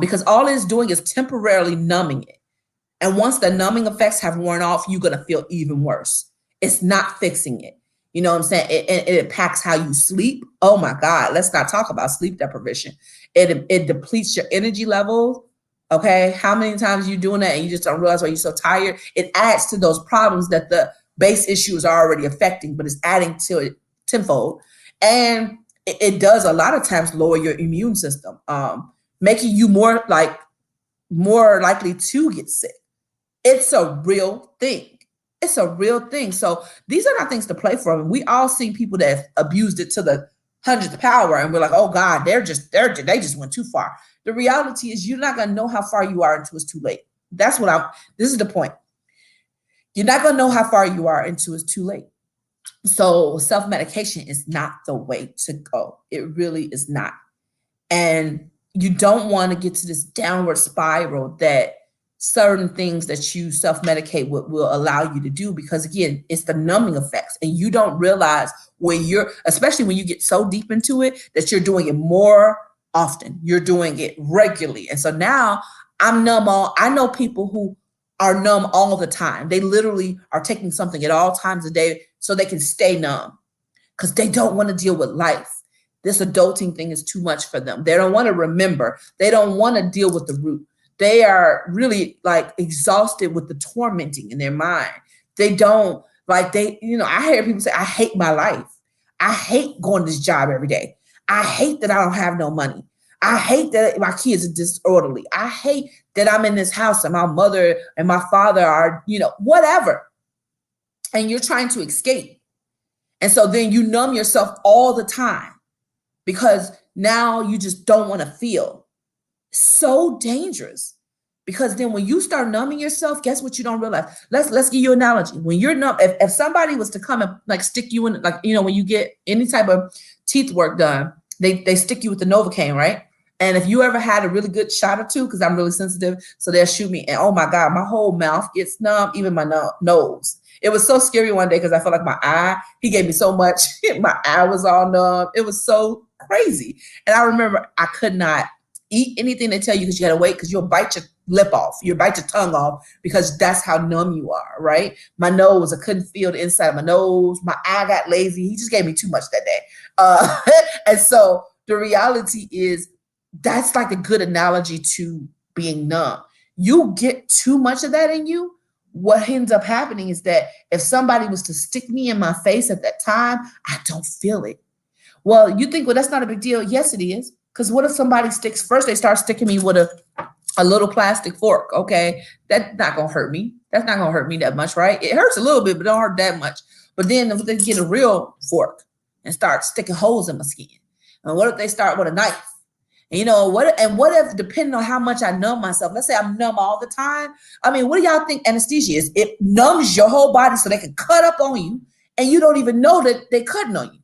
because all it's doing is temporarily numbing it. And once the numbing effects have worn off, you're going to feel even worse. It's not fixing it. You know what I'm saying? It impacts how you sleep. Oh my God, let's not talk about sleep deprivation. It depletes your energy levels. Okay, how many times you doing that and you just don't realize why you're so tired? It adds to those problems that the base issues are already affecting, but it's adding to it tenfold. And it does a lot of times lower your immune system, making you more likely to get sick. It's a real thing. It's a real thing. So these are not things to play from. We all seen people that have abused it to the hundredth power, and we're like, oh God, they just went too far. The reality is you're not gonna know how far you are until it's too late. This is the point. You're not gonna know how far you are until it's too late. So self-medication is not the way to go. It really is not. And you don't want to get to this downward spiral that certain things that you self-medicate will allow you to do, because again, it's the numbing effects, and you don't realize especially when you get so deep into it, that you're doing it more often, you're doing it regularly. And so now I'm numb I know people who are numb all the time. They literally are taking something at all times of day so they can stay numb, because they don't want to deal with life. This adulting thing is too much for them. They don't want to remember. They don't want to deal with the root. They are really exhausted with the tormenting in their mind. They don't I hear people say, I hate my life. I hate going to this job every day. I hate that I don't have no money. I hate that my kids are disorderly. I hate that I'm in this house and my mother and my father are, whatever. And you're trying to escape. And so then you numb yourself all the time because now you just don't want to feel. So dangerous, because then when you start numbing yourself, guess what you don't realize? Let's give you an analogy. When you're numb, if somebody was to come and stick you in, when you get any type of teeth work done, they stick you with the Novocaine, right? And if you ever had a really good shot or two, because I'm really sensitive, so they'll shoot me, and oh my God, my whole mouth gets numb, even my nose. It was so scary one day because I felt like my eye, he gave me so much, my eye was all numb. It was so crazy. And I remember I could not eat anything they tell you, because you gotta wait, because you'll bite your lip off, you'll bite your tongue off, because that's how numb you are, right? My nose, I couldn't feel the inside of my nose. My eye got lazy. He just gave me too much that day. And so the reality is that's like a good analogy to being numb. You get too much of that in you, what ends up happening is that if somebody was to stick me in my face at that time, I don't feel it. Well, you think, well, that's not a big deal. Yes, it is. Because what if somebody they start sticking me with a little plastic fork? Okay, that's not going to hurt me. That's not going to hurt me that much, right? It hurts a little bit, but don't hurt that much. But then if they get a real fork and start sticking holes in my skin, and what if they start with a knife? And what if, depending on how much I numb myself, let's say I'm numb all the time. I mean, what do y'all think anesthesia is? It numbs your whole body so they can cut up on you, and you don't even know that they're cutting on you.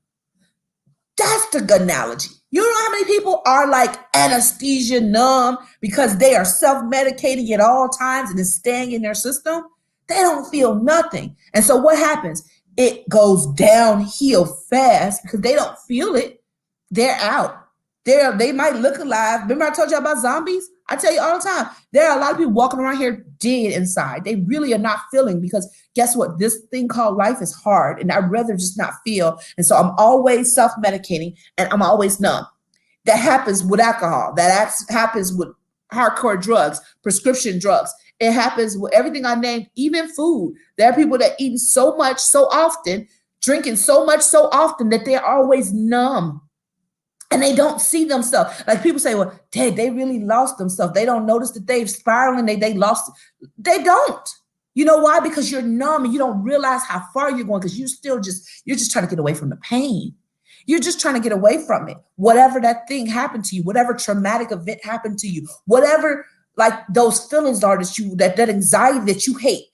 That's the good analogy. You know how many people are like anesthesia numb because they are self-medicating at all times and it's staying in their system? They don't feel nothing. And so what happens? It goes downhill fast because they don't feel it. They're out. They might look alive. Remember I told you about zombies? I tell you all the time, there are a lot of people walking around here dead inside. They really are not feeling, because guess what? This thing called life is hard, and I'd rather just not feel. And so I'm always self-medicating, and I'm always numb. That happens with alcohol. That happens with hardcore drugs, prescription drugs. It happens with everything I named, even food. There are people that eat so much, so often, drinking so much, so often, that they're always numb. And they don't see themselves. Like people say, well, Dad, they really lost themselves. They don't notice that they've spiraled and they lost. They don't. You know why? Because you're numb and you don't realize how far you're going, because you're just trying to get away from the pain. You're just trying to get away from it. Whatever that thing happened to you, whatever traumatic event happened to you, whatever like those feelings are that anxiety that you hate.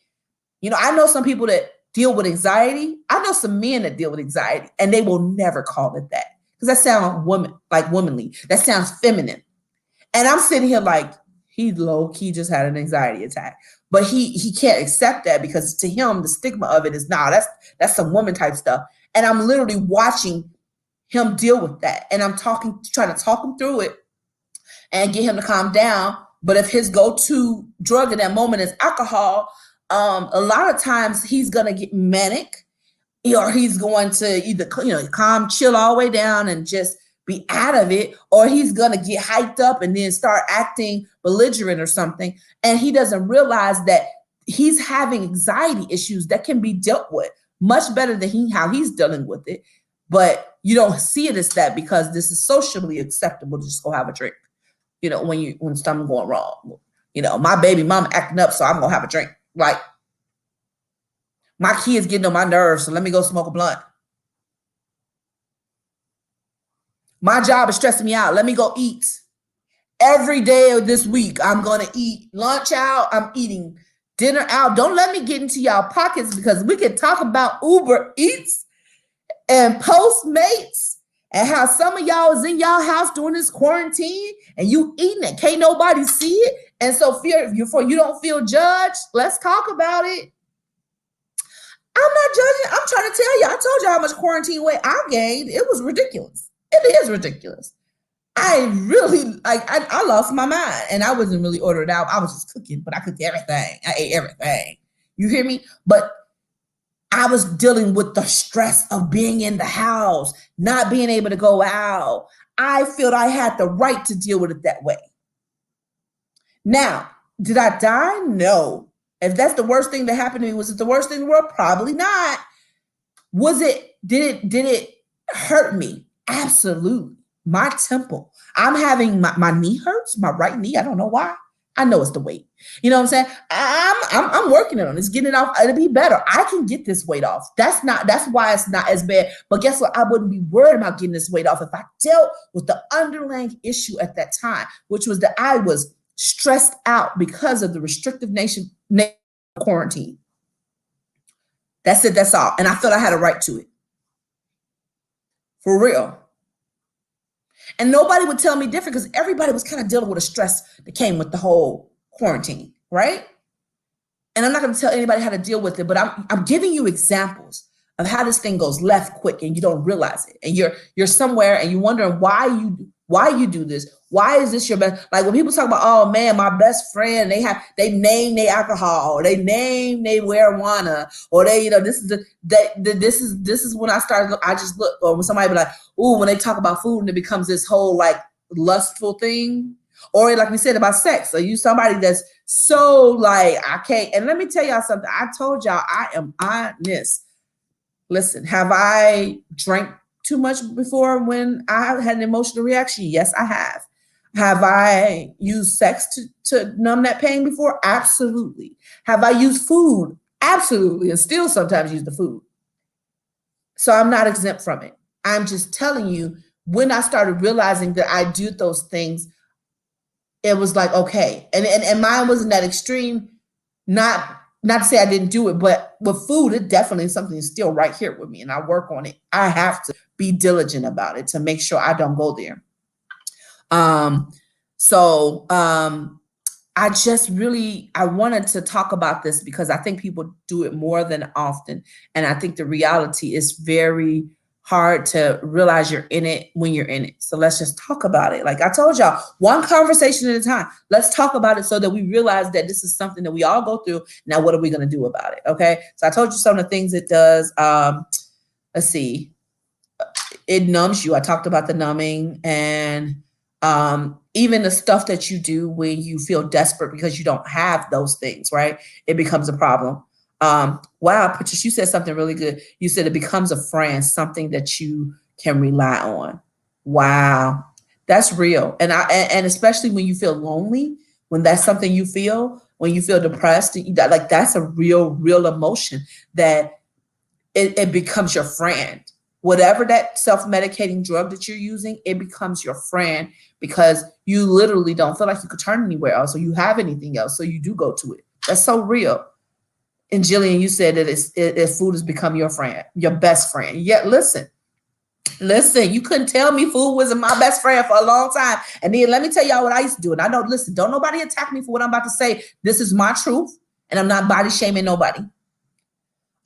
I know some people that deal with anxiety. I know some men that deal with anxiety, and they will never call it that. Because that sounds womanly. That sounds feminine. And I'm sitting here like, he low-key just had an anxiety attack. But he can't accept that, because to him, the stigma of it is, that's some woman type stuff. And I'm literally watching him deal with that. And I'm trying to talk him through it and get him to calm down. But if his go-to drug in that moment is alcohol, a lot of times he's going to get manic, or he's going to either, calm, chill all the way down and just be out of it, or he's going to get hyped up and then start acting belligerent or something. And he doesn't realize that he's having anxiety issues that can be dealt with much better than how he's dealing with it. But you don't see it as that because this is socially acceptable to just go have a drink. When something's going wrong, my baby mama acting up, so I'm going to have a drink. Like, my kids getting on my nerves, so let me go smoke a blunt. My job is stressing me out. Let me go eat. Every day of this week, I'm going to eat lunch out. I'm eating dinner out. Don't let me get into y'all pockets, because we can talk about Uber Eats and Postmates and how some of y'all is in y'all house during this quarantine and you eating it. Can't nobody see it. And so you don't feel judged. Let's talk about it. I'm not judging. I'm trying to tell you. I told you how much quarantine weight I gained. It was ridiculous. It is ridiculous. I lost my mind, and I wasn't really ordered out. I was just cooking, but I cooked everything. I ate everything. You hear me? But I was dealing with the stress of being in the house, not being able to go out. I felt I had the right to deal with it that way. Now, did I die? No. If that's the worst thing that happened to me, was it the worst thing in the world? Probably not. Did it hurt me? Absolutely. My temple. I'm having my knee hurts, my right knee. I don't know why. I know it's the weight. You know what I'm saying? I'm working on it. It's getting it off. It'll be better. I can get this weight off. That's why it's not as bad. But guess what? I wouldn't be worried about getting this weight off if I dealt with the underlying issue at that time, which was that I was stressed out because of the restrictive nation quarantine. That's it. That's all. And I felt I had a right to it. For real. And nobody would tell me different, because everybody was kind of dealing with a stress that came with the whole quarantine, right? And I'm not going to tell anybody how to deal with it, but I'm giving you examples of how this thing goes left quick and you don't realize it. And you're somewhere and you're wondering why you do this. Why is this your best? Like when people talk about, oh man, my best friend, they name their alcohol, or they name their marijuana, or this is when I started. I just look, or when somebody be like, ooh, when they talk about food and it becomes this whole like lustful thing, or like we said about sex. So you somebody that's so like, I can't. And let me tell y'all something. I told y'all I am honest. Listen, have I drank too much before when I had an emotional reaction? Yes, I have. Have I used sex to numb that pain before? Absolutely. Have I used food? Absolutely. And still sometimes use the food. So I'm not exempt from it. I'm just telling you, when I started realizing that I do those things, it was like, okay. And mine wasn't that extreme. Not to say I didn't do it, but with food, it definitely is something that's still right here with me, and I work on it. I have to be diligent about it to make sure I don't go there. I wanted to talk about this because I think people do it more than often. And I think the reality is very hard to realize you're in it when you're in it. So let's just talk about it. Like I told y'all, one conversation at a time. Let's talk about it so that we realize that this is something that we all go through. Now, what are we going to do about it? Okay. So I told you some of the things it does. Let's see. It numbs you. I talked about the numbing, and even the stuff that you do when you feel desperate because you don't have those things, right? It becomes a problem. Wow, Patricia, you said something really good. You said it becomes a friend, something that you can rely on. Wow, that's real. And especially when you feel lonely, when that's something you feel, when you feel depressed, like that's a real emotion that it becomes your friend. Whatever that self-medicating drug that you're using, it becomes your friend because you literally don't feel like you could turn anywhere else or you have anything else. So you do go to it. That's so real. And Jillian, you said that food has become your friend, your best friend. Yeah, listen, you couldn't tell me food wasn't my best friend for a long time. And then let me tell y'all what I used to do. And I know, listen, don't nobody attack me for what I'm about to say. This is my truth, and I'm not body shaming nobody.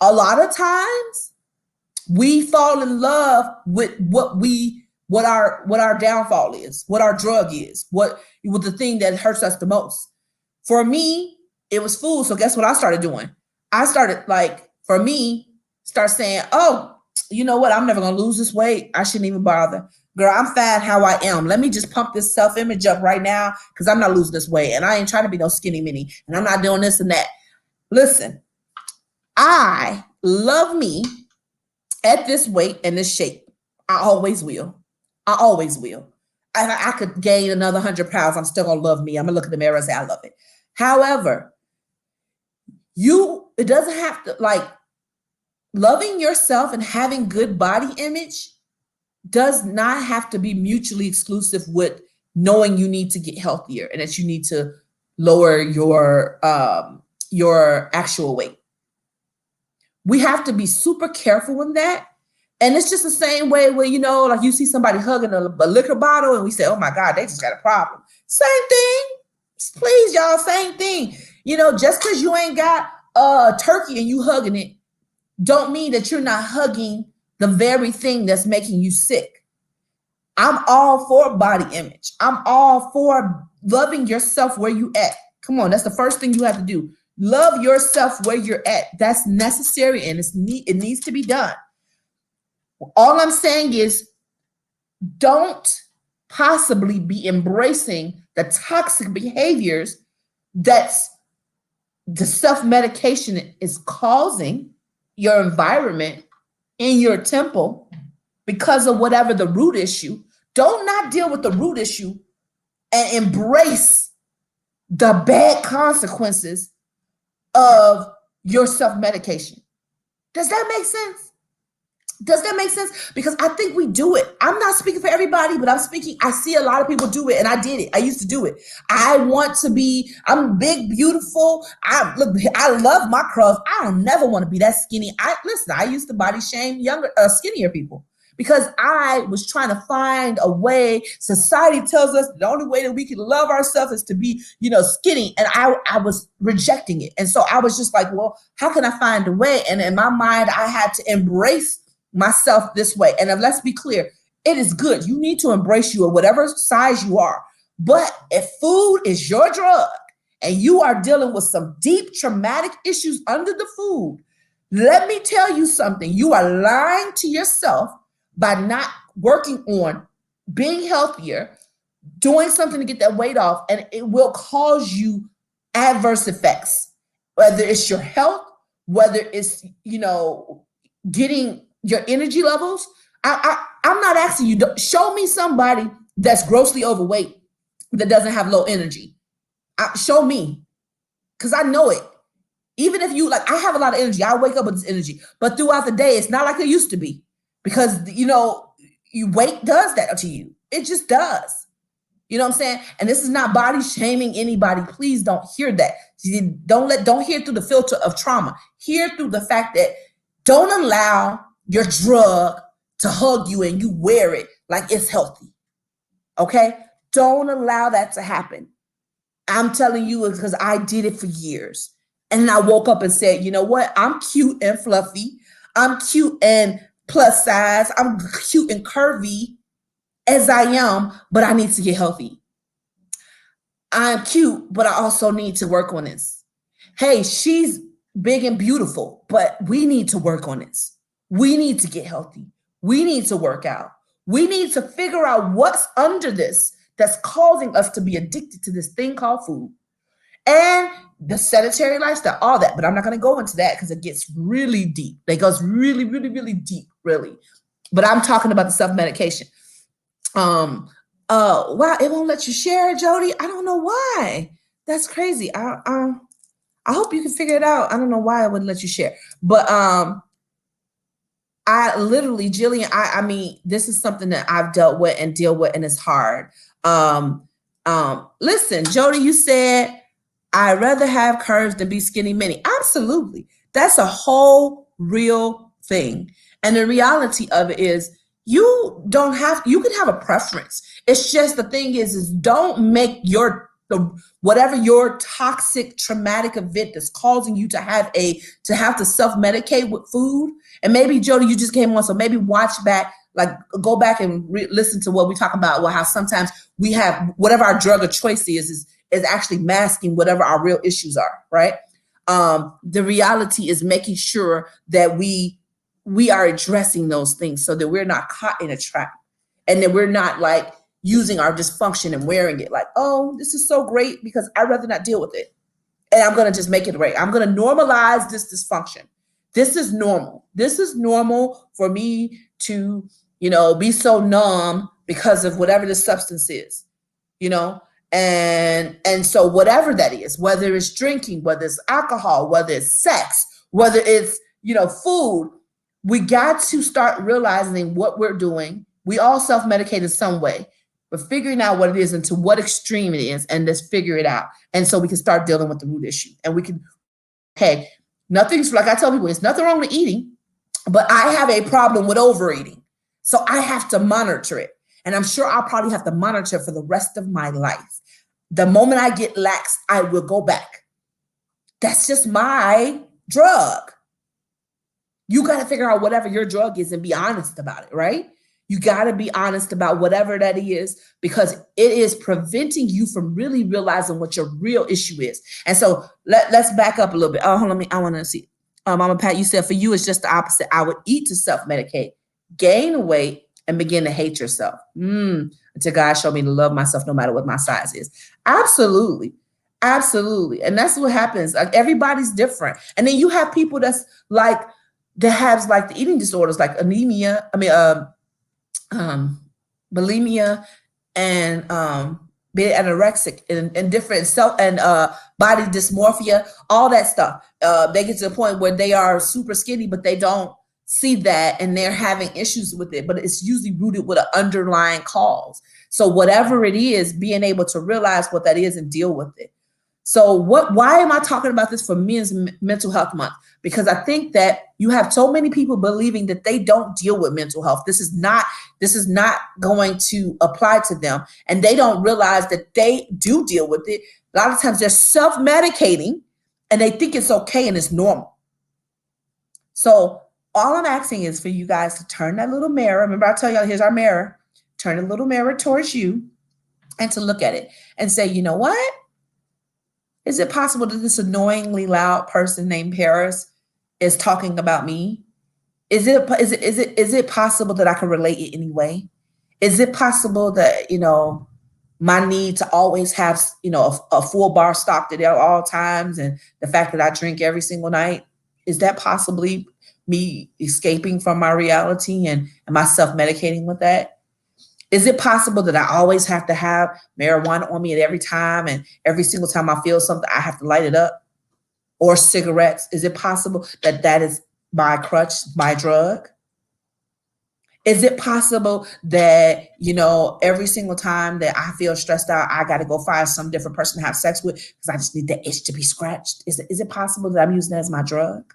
A lot of times, We fall in love with what our downfall is, what our drug is, what the thing that hurts us the most. For me, it was food. So guess what I started doing? I started, like, for me, start saying, oh, you know what? I'm never gonna lose this weight. I shouldn't even bother. Girl, I'm fat how I am. Let me just pump this self-image up right now because I'm not losing this weight. And I ain't trying to be no skinny mini. And I'm not doing this and that. Listen, I love me at this weight and this shape. I always will. I always will. I could gain another 100 pounds. I'm still gonna love me. I'm gonna look in the mirror and say I love it. However, it doesn't have to, like, loving yourself and having good body image does not have to be mutually exclusive with knowing you need to get healthier and that you need to lower your actual weight. We have to be super careful in that. And it's just the same way where, you know, like you see somebody hugging a liquor bottle and we say, oh my God, they just got a problem. Same thing. Please, y'all, same thing. You know, just because you ain't got a turkey and you hugging it, don't mean that you're not hugging the very thing that's making you sick. I'm all for body image. I'm all for loving yourself where you at. Come on, that's the first thing you have to do. Love yourself where you're at. That's necessary and it needs to be done. All I'm saying is don't possibly be embracing the toxic behaviors that's the self-medication is causing your environment in your temple because of whatever the root issue. Don't not deal with the root issue and embrace the bad consequences of your self-medication. Does that make sense? Does that make sense? Because I think we do it. I'm not speaking for everybody, but I see a lot of people do it, and I did it. I used to do it. I'm big, beautiful. I love my curves. I don't never want to be that skinny. I used to body shame skinnier people because I was trying to find a way. Society tells us the only way that we can love ourselves is to be, skinny. And I was rejecting it. And so I was just like, well, how can I find a way? And in my mind, I had to embrace myself this way. And let's be clear, it is good. You need to embrace you at whatever size you are. But if food is your drug and you are dealing with some deep traumatic issues under the food, let me tell you something. You are lying to yourself by not working on being healthier, doing something to get that weight off, and it will cause you adverse effects, whether it's your health, whether it's, getting your energy levels. I'm not asking you, show me somebody that's grossly overweight that doesn't have low energy. Show me, because I know it. Even if I have a lot of energy, I wake up with this energy, but throughout the day, it's not like it used to be because, weight does that to you. It just does. You know what I'm saying? And this is not body shaming anybody. Please don't hear that. Don't hear through the filter of trauma. Hear through the fact that don't allow your drug to hug you and you wear it like it's healthy. Okay? Don't allow that to happen. I'm telling you because I did it for years. And then I woke up and said, you know what? I'm cute and fluffy. I'm cute and plus size. I'm cute and curvy as I am, but I need to get healthy. I'm cute, but I also need to work on this. Hey, she's big and beautiful, but we need to work on this. We need to get healthy. We need to work out. We need to figure out what's under this that's causing us to be addicted to this thing called food and the sedentary lifestyle, all that. But I'm not going to go into that because it gets really deep. It goes really, really, really deep, really. But I'm talking about the self-medication. Wow, it won't let you share, Jody. I don't know why. That's crazy. I hope you can figure it out. I don't know why it wouldn't let you share. But I literally, Jillian, I mean, this is something that I've dealt with and deal with, and it's hard. Listen, Jody, you said, I'd rather have curves than be skinny mini. Absolutely. That's a whole real thing. And the reality of it is you can have a preference. It's just the thing is don't make your whatever your toxic traumatic event that's causing you to have to self-medicate with food. And maybe Jody, you just came on, so maybe watch back, like go back and listen to what we talk about. Well, how sometimes we have whatever our drug of choice is actually masking whatever our real issues are, right? The reality is making sure that we are addressing those things so that we're not caught in a trap, and that we're not like using our dysfunction and wearing it like, oh, this is so great because I'd rather not deal with it. And I'm going to just make it right. I'm going to normalize this dysfunction. This is normal. This is normal for me to, be so numb because of whatever the substance is, and so whatever that is, whether it's drinking, whether it's alcohol, whether it's sex, whether it's, food, we got to start realizing what we're doing. We all self-medicate in some way, but figuring out what it is and to what extreme it is, and just figure it out. And so we can start dealing with the root issue. And we can, hey, nothing's, like I tell people, it's nothing wrong with eating, but I have a problem with overeating. So I have to monitor it. And I'm sure I'll probably have to monitor for the rest of my life. The moment I get lax, I will go back. That's just my drug. You got to figure out whatever your drug is and be honest about it, right? You got to be honest about whatever that is, because it is preventing you from really realizing what your real issue is. And so let's back up a little bit. Oh, hold on, I want to see. Mama Pat, you said for you, it's just the opposite. I would eat to self-medicate, gain weight, and begin to hate yourself. Until God showed me to love myself no matter what my size is. Absolutely. Absolutely. And that's what happens. Like, everybody's different. And then you have people that have like the eating disorders, like anemia, bulimia, and being anorexic, and different self and body dysmorphia, all that stuff. They get to the point where they are super skinny, but they don't see that, and they're having issues with it, but it's usually rooted with an underlying cause. So whatever it is, being able to realize what that is and deal with it. So why am I talking about this for Men's Mental Health Month? Because I think that you have so many people believing that they don't deal with mental health. This is not going to apply to them. And they don't realize that they do deal with it. A lot of times they're self-medicating and they think it's okay and it's normal. So all I'm asking is for you guys to turn that little mirror. Remember, I tell y'all, here's our mirror. Turn a little mirror towards you and to look at it and say, you know what? Is it possible that this annoyingly loud person named Paris is talking about me? Is it possible that I can relate in any way? Is it possible that, my need to always have, a full bar stocked at all times, and the fact that I drink every single night, is that possibly me escaping from my reality, and am I self-medicating with that? Is it possible that I always have to have marijuana on me at every time, and every single time I feel something, I have to light it up? Or cigarettes? Is it possible that that is my crutch, my drug? Is it possible that, every single time that I feel stressed out, I got to go find some different person to have sex with because I just need the itch to be scratched? Is it possible that I'm using that as my drug?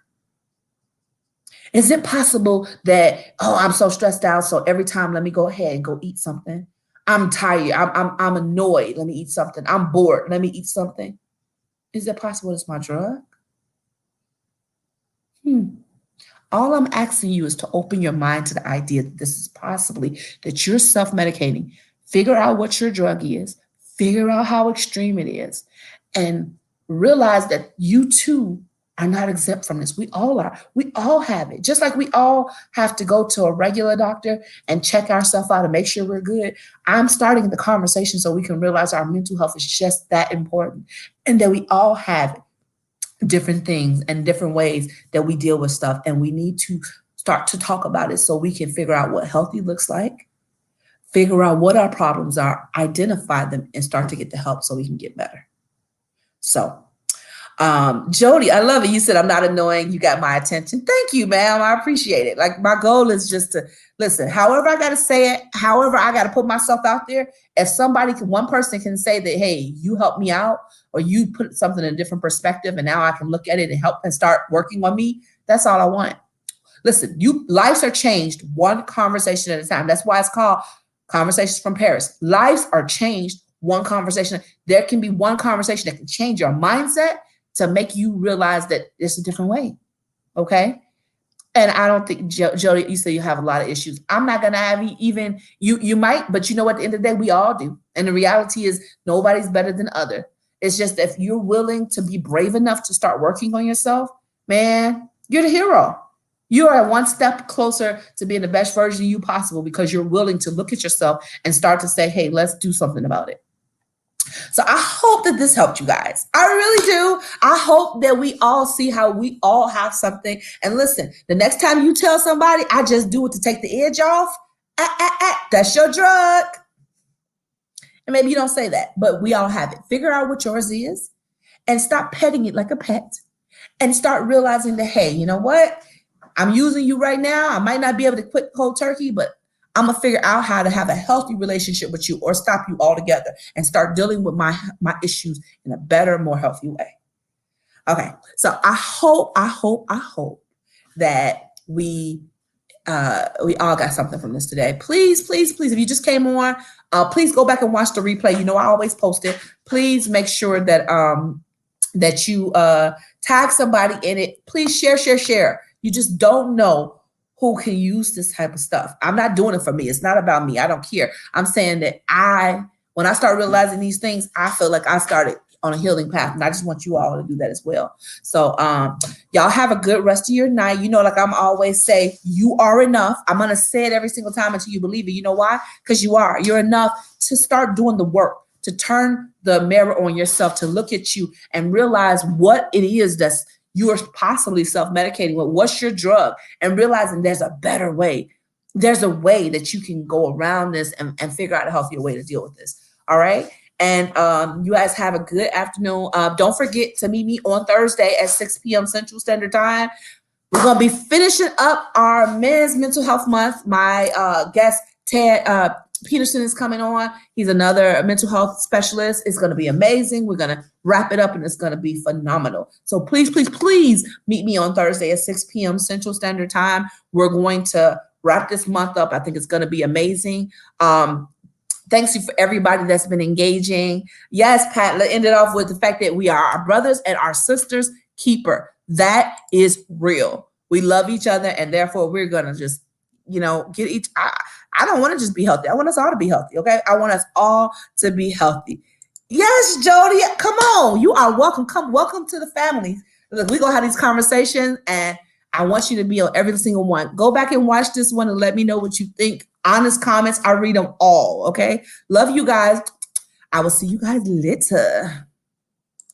Is it possible that, I'm so stressed out, so every time let me go ahead and go eat something? I'm tired. I'm annoyed. Let me eat something. I'm bored. Let me eat something. Is it possible it's my drug? All I'm asking you is to open your mind to the idea that this is possibly that you're self-medicating. Figure out what your drug is. Figure out how extreme it is. And realize that you too are not exempt from this. We all are. We all have it. Just like we all have to go to a regular doctor and check ourselves out and make sure we're good. I'm starting the conversation so we can realize our mental health is just that important, and that we all have different things and different ways that we deal with stuff. And we need to start to talk about it so we can figure out what healthy looks like, figure out what our problems are, identify them, and start to get the help so we can get better. So, Jody, I love it. You said I'm not annoying. You got my attention. Thank you, ma'am. I appreciate it. Like, my goal is just to listen, however I got to say it, however I got to put myself out there. If one person can say that, hey, you helped me out, or you put something in a different perspective, and now I can look at it and help and start working on me. That's all I want. Listen, lives are changed one conversation at a time. That's why it's called Conversations from Paris. Lives are changed one conversation. There can be one conversation that can change your mindset to make you realize that it's a different way. Okay. And I don't think, Jody, you say you have a lot of issues. I'm not going to have even, you might, but you know, at the end of the day, we all do. And the reality is nobody's better than other. It's just that if you're willing to be brave enough to start working on yourself, man, you're the hero. You are one step closer to being the best version of you possible because you're willing to look at yourself and start to say, hey, let's do something about it. So I hope that this helped you guys. I really do. I hope that we all see how we all have something. And listen, the next time you tell somebody, I just do it to take the edge off, that's your drug. And maybe you don't say that, but we all have it. Figure out what yours is and stop petting it like a pet and start realizing that, hey, you know what? I'm using you right now. I might not be able to quit cold turkey, but I'm going to figure out how to have a healthy relationship with you or stop you altogether and start dealing with my issues in a better, more healthy way. Okay. So I hope that we all got something from this today. Please, if you just came on, please go back and watch the replay. You know, I always post it. Please make sure that, that you tag somebody in it. Please share. You just don't know who can use this type of stuff. I'm not doing it for me. It's not about me. I don't care. I'm saying that when I start realizing these things, I feel like I started on a healing path, and I just want you all to do that as well. So y'all have a good rest of your night. You know, like I'm always say, you are enough. I'm going to say it every single time until you believe it. You know why? Because you are. You're enough to start doing the work, to turn the mirror on yourself, to look at you and realize what it is that's you are possibly self-medicating with. What's your drug? And realizing there's a better way. There's a way that you can go around this and figure out a healthier way to deal with this. All right. And you guys have a good afternoon. Don't forget to meet me on Thursday at 6 p.m. Central Standard Time. We're going to be finishing up our Men's Mental Health Month. My guest, Ted Peterson, is coming on. He's another mental health specialist. It's going to be amazing. We're going to wrap it up and it's going to be phenomenal. So please meet me on Thursday at 6 p.m. Central Standard Time. We're going to wrap this month up. I think it's going to be amazing. Thanks you for everybody that's been engaging. Yes, Pat, let's end it off with the fact that we are our brothers and our sisters keeper. That is real. We love each other, and therefore we're going to just, get each. I don't want to just be healthy. I want us all to be healthy. Okay. I want us all to be healthy. Yes, Jody, come on. You are welcome. Welcome to the family. Look, we're going to have these conversations, and I want you to be on every single one. Go back and watch this one and let me know what you think. Honest comments. I read them all. Okay. Love you guys. I will see you guys later.